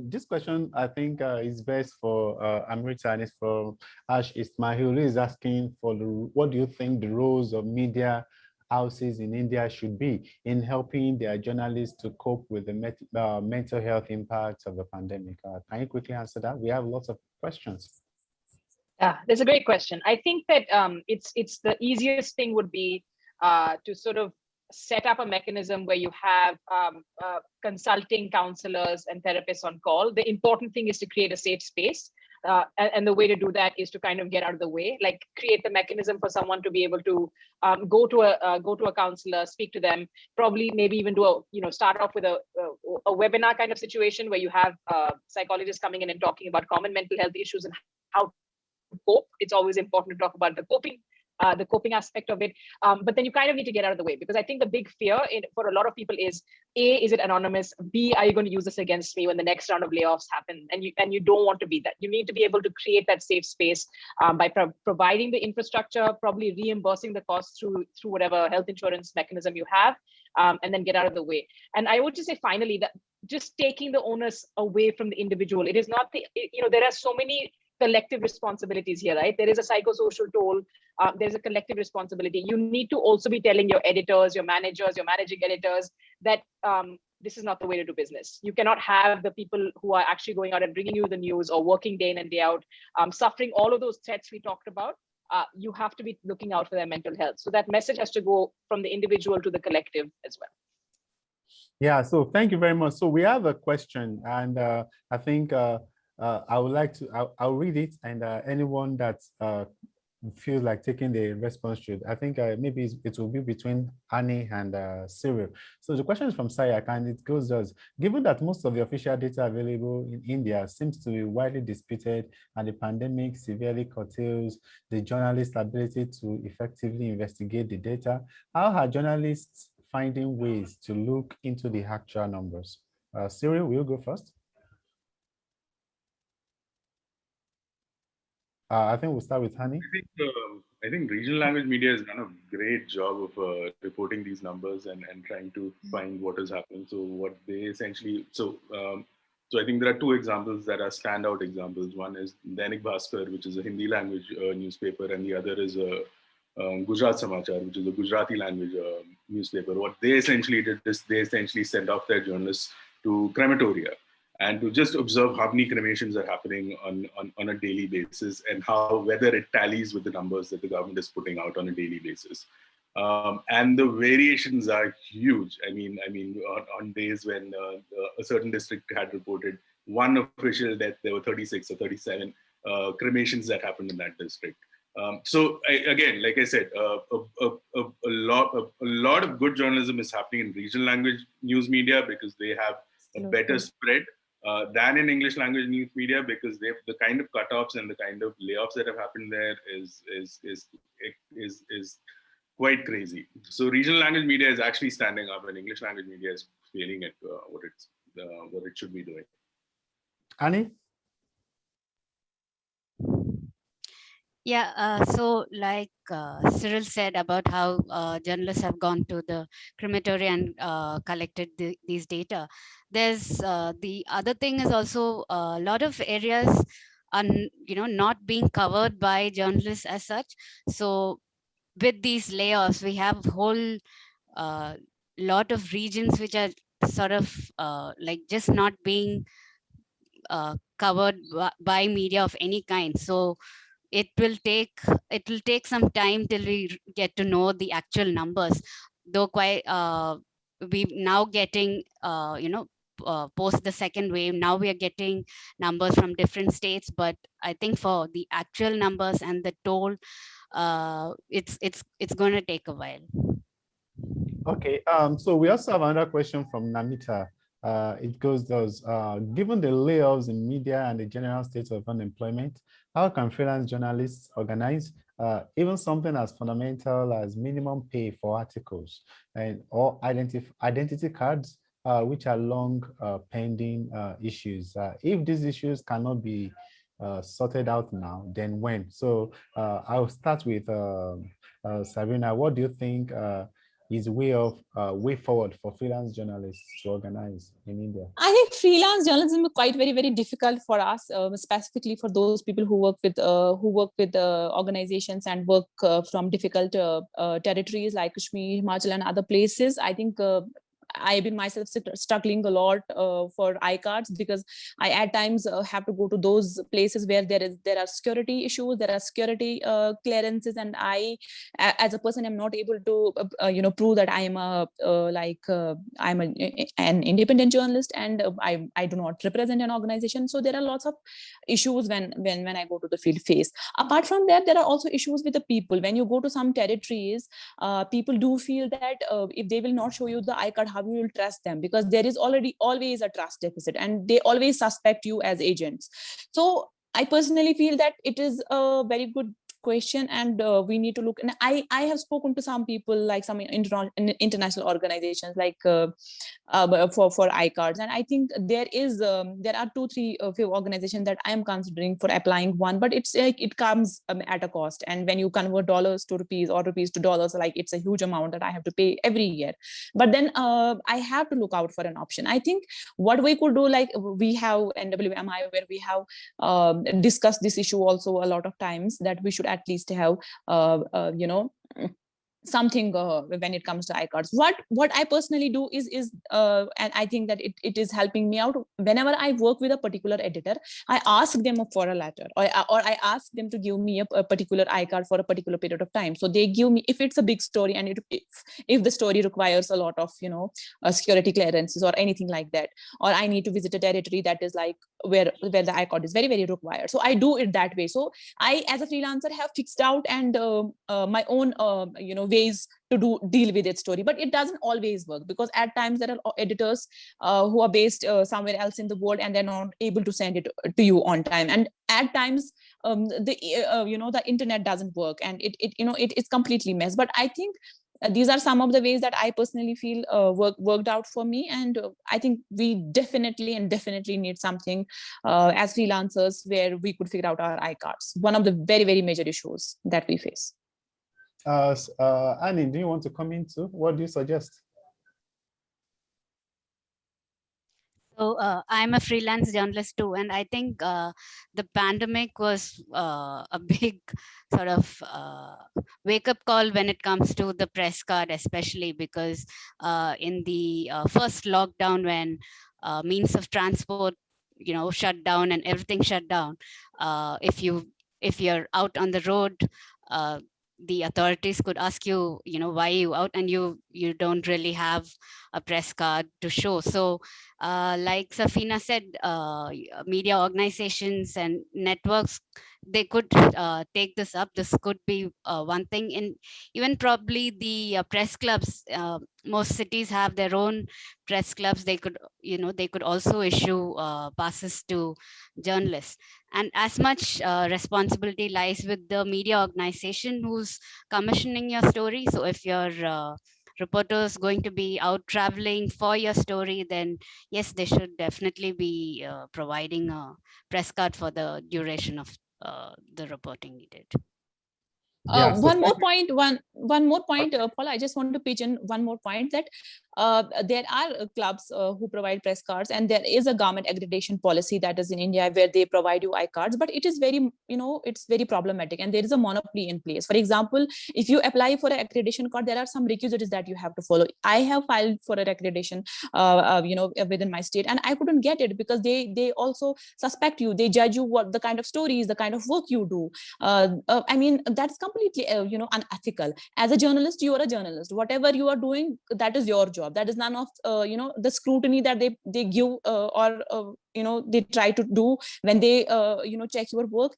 This question, I think, is best for Amrita, and it's from Ash Ismail, who is asking for what do you think the roles of media houses in India should be in helping their journalists to cope with the mental health impacts of the pandemic? Can you quickly answer that? We have lots of questions. Yeah, that's a great question. I think that it's the easiest thing would be to sort of set up a mechanism where you have consulting counselors and therapists on call. The important thing is to create a safe space. And the way to do that is to kind of get out of the way, like create the mechanism for someone to be able to go to a counselor, speak to them, probably maybe even do start off with a webinar kind of situation where you have psychologists coming in and talking about common mental health issues and how to cope. It's always important to talk about the coping the coping aspect of it. But then you kind of need to get out of the way, because I think the big fear for a lot of people is, A, is it anonymous? B, are you going to use this against me when the next round of layoffs happen? And you don't want to be that. You need to be able to create that safe space by providing the infrastructure, probably reimbursing the costs through whatever health insurance mechanism you have, and then get out of the way. And I would just say finally that just taking the onus away from the individual. It is not there are so many collective responsibilities here, right? There is a psychosocial toll. There's a collective responsibility. You need to also be telling your editors, your managers, your managing editors that this is not the way to do business. You cannot have the people who are actually going out and bringing you the news or working day in and day out, suffering all of those threats we talked about. You have to be looking out for their mental health. So that message has to go from the individual to the collective as well. Yeah, so thank you very much. So we have a question, and I think I would like to, I'll read it, and anyone that feels like taking the response should. I think maybe it will be between Annie and Cyril. So the question is from Sayak, and it goes as, given that most of the official data available in India seems to be widely disputed and the pandemic severely curtails the journalist's ability to effectively investigate the data, how are journalists finding ways to look into the actual numbers? Cyril, will you go first? I think we'll start with Hani. I think regional language media has done a great job of reporting these numbers and trying to find what is happening. So what they essentially, so I think there are two examples that are standout examples. One is Dainik Bhaskar, which is a Hindi language newspaper, and the other is Gujarat Samachar, which is a Gujarati language newspaper. What they essentially did is they essentially sent off their journalists to crematoria and to just observe how many cremations are happening on a daily basis, and whether it tallies with the numbers that the government is putting out on a daily basis. And the variations are huge. I mean, on days when a certain district had reported one official death, there were 36 or 37 cremations that happened in that district. So again, like I said, a lot of good journalism is happening in regional language news media because they have a better spread than in English language news media, because the kind of cutoffs and the kind of layoffs that have happened there is quite crazy. So regional language media is actually standing up, and English language media is failing at what it should be doing. Annie? Yeah, so like Cyril said about how journalists have gone to the crematorium and collected these data. There's the other thing is also a lot of areas are not being covered by journalists as such. So with these layoffs, we have a whole lot of regions which are sort of like just not being covered by media of any kind. So it will take some time till we get to know the actual numbers, though we now getting post the second wave, now we are getting numbers from different states, but I think for the actual numbers and the toll, it's going to take a while. Okay, so we also have another question from Namita. It goes thus, given the layoffs in media and the general state of unemployment, how can freelance journalists organize even something as fundamental as minimum pay for articles or identity cards, which are long pending issues? If these issues cannot be sorted out now, then when? So I'll start with Sabrina. What do you think is way forward for freelance journalists to organize in India? I think freelance journalism is quite very difficult for us, specifically for those people who work with organizations and work from difficult territories like Kashmir, Himachal, and other places. I think I've been myself struggling a lot for iCards, because I at times have to go to those places where there are security issues, there are security clearances, and I, as a person, am not able to prove that I am I'm an independent journalist, and I do not represent an organization. So there are lots of issues when I go to the field face. Apart from that, there are also issues with the people. When you go to some territories, people do feel that if they will not show you the iCard, how you will trust them, because there is always a trust deficit, and they always suspect you as agents. So I personally feel that it is a very good question, and we need to look. And I have spoken to some people, like some international organizations, like for iCards, and I think there are 2-3 few organizations that I am considering for applying one, but it's like it comes at a cost, and when you convert dollars to rupees or rupees to dollars, like it's a huge amount that I have to pay every year. But then I have to look out for an option. I think what we could do, like we have NWMI, where we have discussed this issue also a lot of times, that we should at least have something when it comes to iCards. What I personally do is and I think that it is helping me out. Whenever I work with a particular editor, I ask them for a letter, or I ask them to give me a particular iCard for a particular period of time. So they give me, if it's a big story, and if the story requires a lot of security clearances or anything like that, or I need to visit a territory that is like where the iCard is very, very required, so I do it that way. So I, as a freelancer, have fixed out and my own ways to deal with its story. But it doesn't always work, because at times there are editors who are based somewhere else in the world, and they're not able to send it to you on time. And at times the internet doesn't work, and it's completely mess. But I think these are some of the ways that I personally feel worked out for me. And I think we definitely need something as freelancers where we could figure out our iCards. One of the very, very major issues that we face. Annie, do you want to come in too? What do you suggest? So I'm a freelance journalist too, and I think the pandemic was a big sort of wake-up call when it comes to the press card, especially because in the first lockdown, when means of transport, shut down and everything shut down, if you're out on the road, the authorities could ask you, why are you out, and you don't really have a press card to show. So like Safina said, media organizations and networks, they could take this up. This could be one thing. And even probably the press clubs, most cities have their own press clubs. They could, they could also issue passes to journalists. And as much responsibility lies with the media organization who's commissioning your story. So if your reporters going to be out traveling for your story, then yes, they should definitely be providing a press card for the duration of the reporting needed. One more point, Paul, I just want to pitch in one more point, that there are clubs who provide press cards, and there is a government accreditation policy that is in India where they provide you iCards, but it is very, it's very problematic, and there is a monopoly in place. For example, if you apply for an accreditation card, there are some requisites that you have to follow. I have filed for an accreditation, within my state, and I couldn't get it because they also suspect you. They judge you what the kind of stories, the kind of work you do. I mean, that's completely, unethical. As a journalist, you are a journalist. Whatever you are doing, that is your job. That is none of, the scrutiny that they give or they try to do when they, check your work.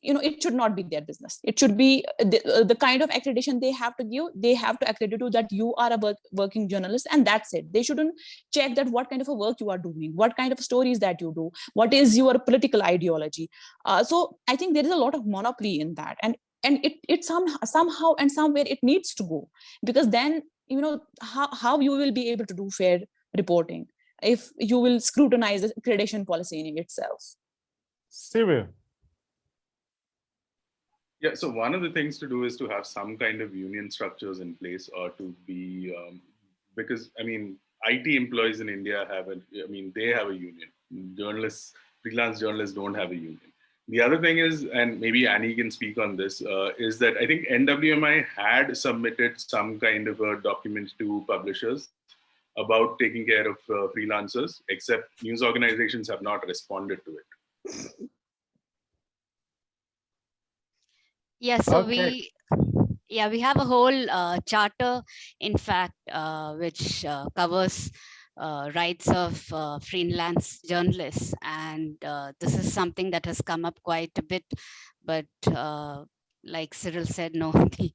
It should not be their business. It should be the kind of accreditation they have to give. They have to accredit you that you are a working journalist, and that's it. They shouldn't check that what kind of a work you are doing, what kind of stories that you do, what is your political ideology. So I think there is a lot of monopoly in that, and it somehow and somewhere it needs to go, because then how you will be able to do fair reporting if you will scrutinize the accreditation policy in itself. Cyril. Yeah, so one of the things to do is to have some kind of union structures in place, or to be, because I mean, IT employees in India they have a union. Journalists, freelance journalists don't have a union. The other thing is, and maybe Annie can speak on this, is that I think NWMI had submitted some kind of a document to publishers about taking care of freelancers, except news organizations have not responded to it. Yeah, so Okay. we have a whole charter, in fact, which covers rights of freelance journalists, and this is something that has come up quite a bit. But like Cyril said, no, the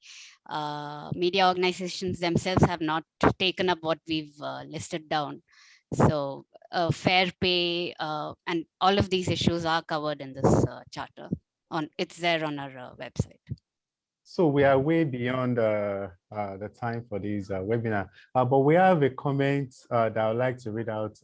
media organizations themselves have not taken up what we've listed down. So fair pay and all of these issues are covered in this charter. It's there on our website. So we are way beyond the time for this webinar, but we have a comment that I would like to read out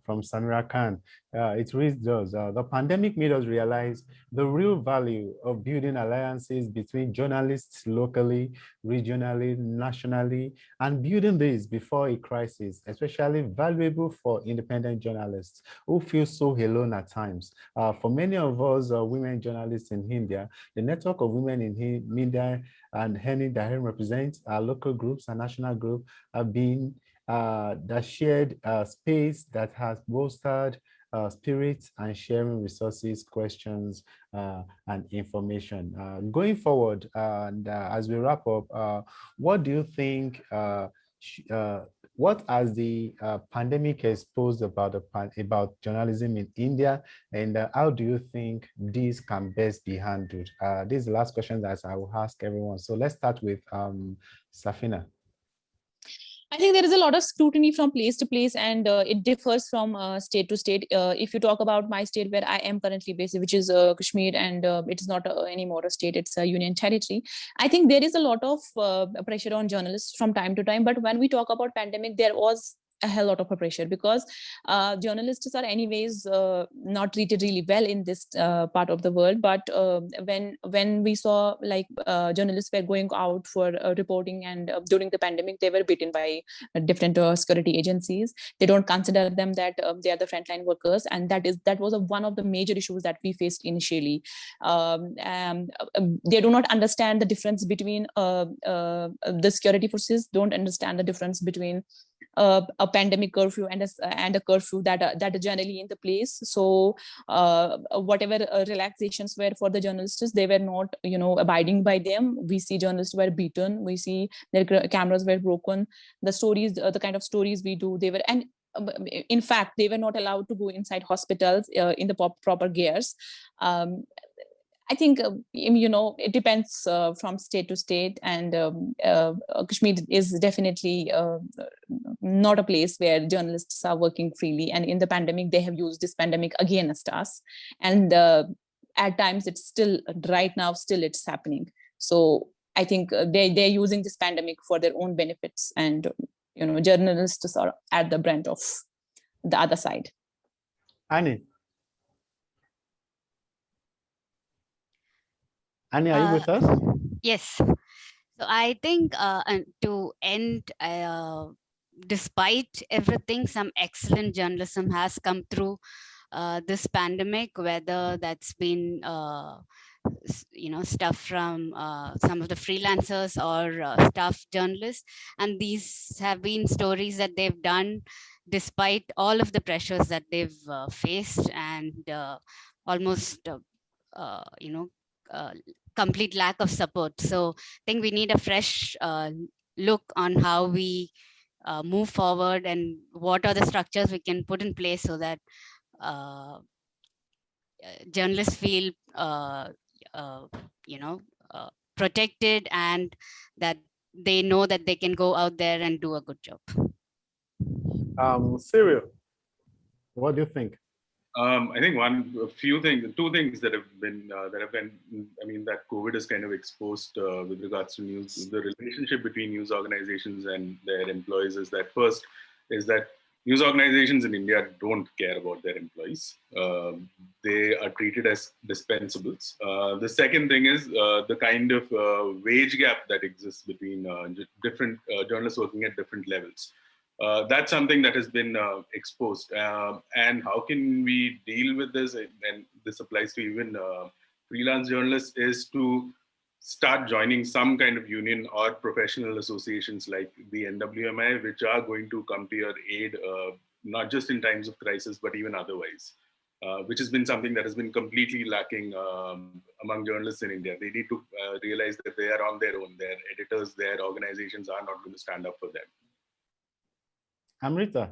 from Samira Khan. It reads thus: the pandemic made us realize the real value of building alliances between journalists locally, regionally, nationally, and building these before a crisis, especially valuable for independent journalists who feel so alone at times. For many of us women journalists in India, the network of women in media and Henny that represents our local groups and national group have been the shared space that has bolstered spirit and sharing resources, questions, and information. Going forward, and as we wrap up, what do you think what has the pandemic exposed about journalism in India, and how do you think this can best be handled? This is the last question that I will ask everyone. So let's start with Safina. I think there is a lot of scrutiny from place to place, and it differs from state to state. If you talk about my state where I am currently based, which is Kashmir, and it is not anymore a state, it's a union territory. I think there is a lot of pressure on journalists from time to time. But when we talk about pandemic, there was a hell lot of pressure because journalists are anyways not treated really well in this part of the world. But when we saw like journalists were going out for reporting, and during the pandemic they were beaten by different security agencies. They don't consider them that they are the frontline workers, and that was one of the major issues that we faced initially. They do not understand the difference between the security forces don't understand the difference between a pandemic curfew and a curfew that are generally in the place. So whatever relaxations were for the journalists, they were not abiding by them. We see journalists were beaten, we see their cameras were broken. The stories, the kind of stories we do, they were, and in fact they were not allowed to go inside hospitals in the proper gears. I think, it depends from state to state, and Kashmir is definitely not a place where journalists are working freely. And in the pandemic, they have used this pandemic against us. And at times it's still, right now, still it's happening. So I think they're using this pandemic for their own benefits, and, journalists are at the brunt of the other side. Annie, are you with us? Yes. So I think to end, despite everything, some excellent journalism has come through this pandemic, whether that's been stuff from some of the freelancers or staff journalists. And these have been stories that they've done despite all of the pressures that they've faced, and almost complete lack of support. So I think we need a fresh look on how we move forward, and what are the structures we can put in place so that journalists feel protected, and that they know that they can go out there and do a good job. Cyril, what do you think? I think two things that have been, that COVID has kind of exposed with regards to news, the relationship between news organizations and their employees is that first is that news organizations in India don't care about their employees. They are treated as dispensables. The second thing is the kind of wage gap that exists between different journalists working at different levels. That's something that has been exposed. And how can we deal with this? And this applies to even freelance journalists, is to start joining some kind of union or professional associations like the NWMI, which are going to come to your aid, not just in times of crisis, but even otherwise, which has been something that has been completely lacking among journalists in India. They need to realize that they are on their own. Their editors, their organizations are not going to stand up for them. Amrita.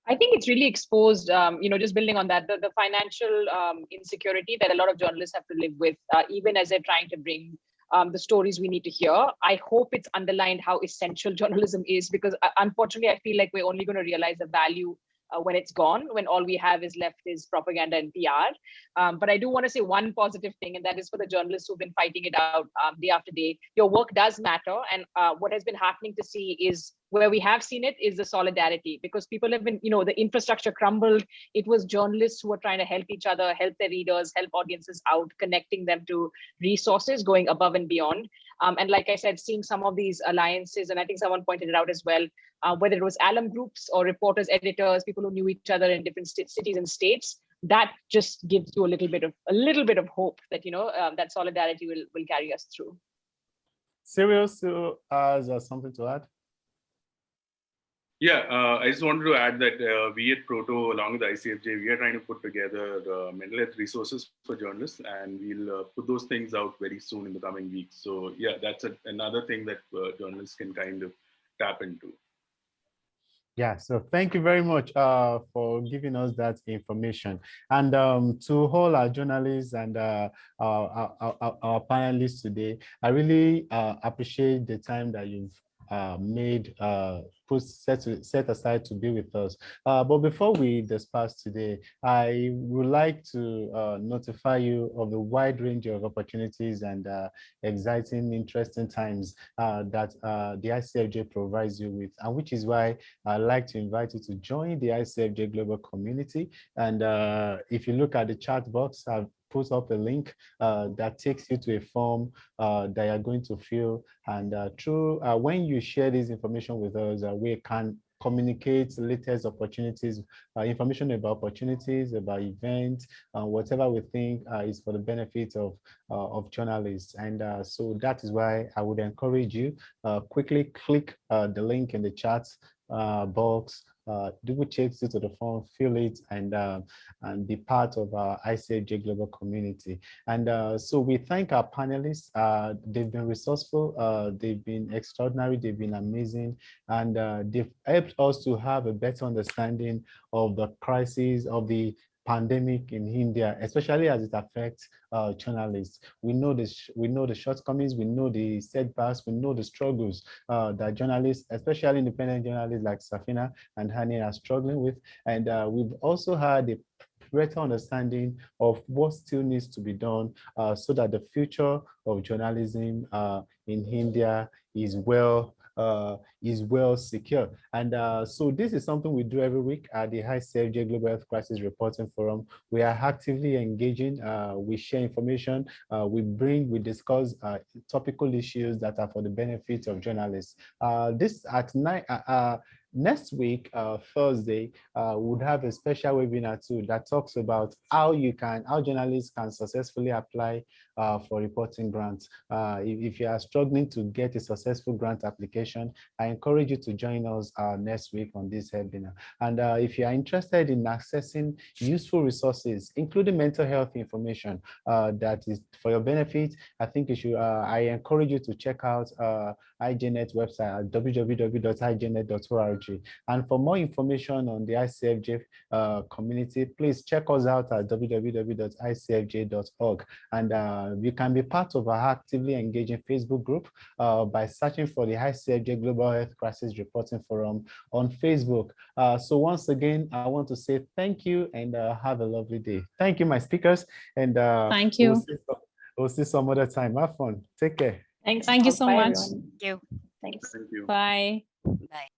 I think it's really exposed, just building on that, the financial insecurity that a lot of journalists have to live with, even as they're trying to bring the stories we need to hear. I hope it's underlined how essential journalism is, because unfortunately, I feel like we're only going to realize the value when it's gone, when all we have is left is propaganda and PR. But I do want to say one positive thing, and that is for the journalists who've been fighting it out day after day. Your work does matter. And what has been happening to see is where we have seen it is the solidarity, because people have been, the infrastructure crumbled. It was journalists who were trying to help each other, help their readers, help audiences out, connecting them to resources, going above and beyond. And like I said, seeing some of these alliances, and I think someone pointed it out as well, whether it was alum groups or reporters, editors, people who knew each other in different cities and states, that just gives you a little bit of hope that that solidarity will carry us through. Cyril still has something to add. Yeah, I just wanted to add that we at Proto, along with ICFJ, we are trying to put together mental health resources for journalists, and we'll put those things out very soon in the coming weeks. So yeah, that's another thing that journalists can kind of tap into. Yeah, so thank you very much for giving us that information. And to all our journalists and our panelists today, I really appreciate the time that you've set aside to be with us. But before we discuss today, I would like to notify you of the wide range of opportunities and exciting, interesting times that the ICFJ provides you with, and which is why I'd like to invite you to join the ICFJ Global Community. And if you look at the chat box, I've put up a link that takes you to a form that you're going to fill. And when you share this information with us, we can communicate latest opportunities, information about opportunities, about events, whatever we think is for the benefit of journalists. And so that is why I would encourage you, quickly click the link in the chat box, double check you to the form, fill it, and be part of our ICFJ Global Community. And so we thank our panelists. They've been resourceful, they've been extraordinary, they've been amazing, and they've helped us to have a better understanding of the crisis of the pandemic in India, especially as it affects journalists. We know the shortcomings, we know the setbacks, we know the struggles that journalists, especially independent journalists like Safina and Hani, are struggling with. And we've also had a greater understanding of what still needs to be done so that the future of journalism in India is well secure. And so this is something we do every week at the ICFJ Global Health Crisis Reporting Forum. We are actively engaging, we share information, we discuss topical issues that are for the benefit of journalists. This at 9, next week, Thursday, we'll have a special webinar too that talks about how journalists can successfully apply for reporting grants. If you are struggling to get a successful grant application, I encourage you to join us next week on this webinar. And if you are interested in accessing useful resources, including mental health information that is for your benefit, I think you should. I encourage you to check out IJNet website at www.ijnet.org. And for more information on the ICFJ community, please check us out at www.icfj.org. And you can be part of our actively engaging Facebook group by searching for the ICFJ Global Health Crisis Reporting Forum on Facebook. So once again, I want to say thank you and have a lovely day. Thank you, my speakers. And thank you. We'll see some other time. Have fun. Take care. Thanks. Thank you so Bye, much. everyone. Thank you. Thanks. Thank you. Bye. Bye.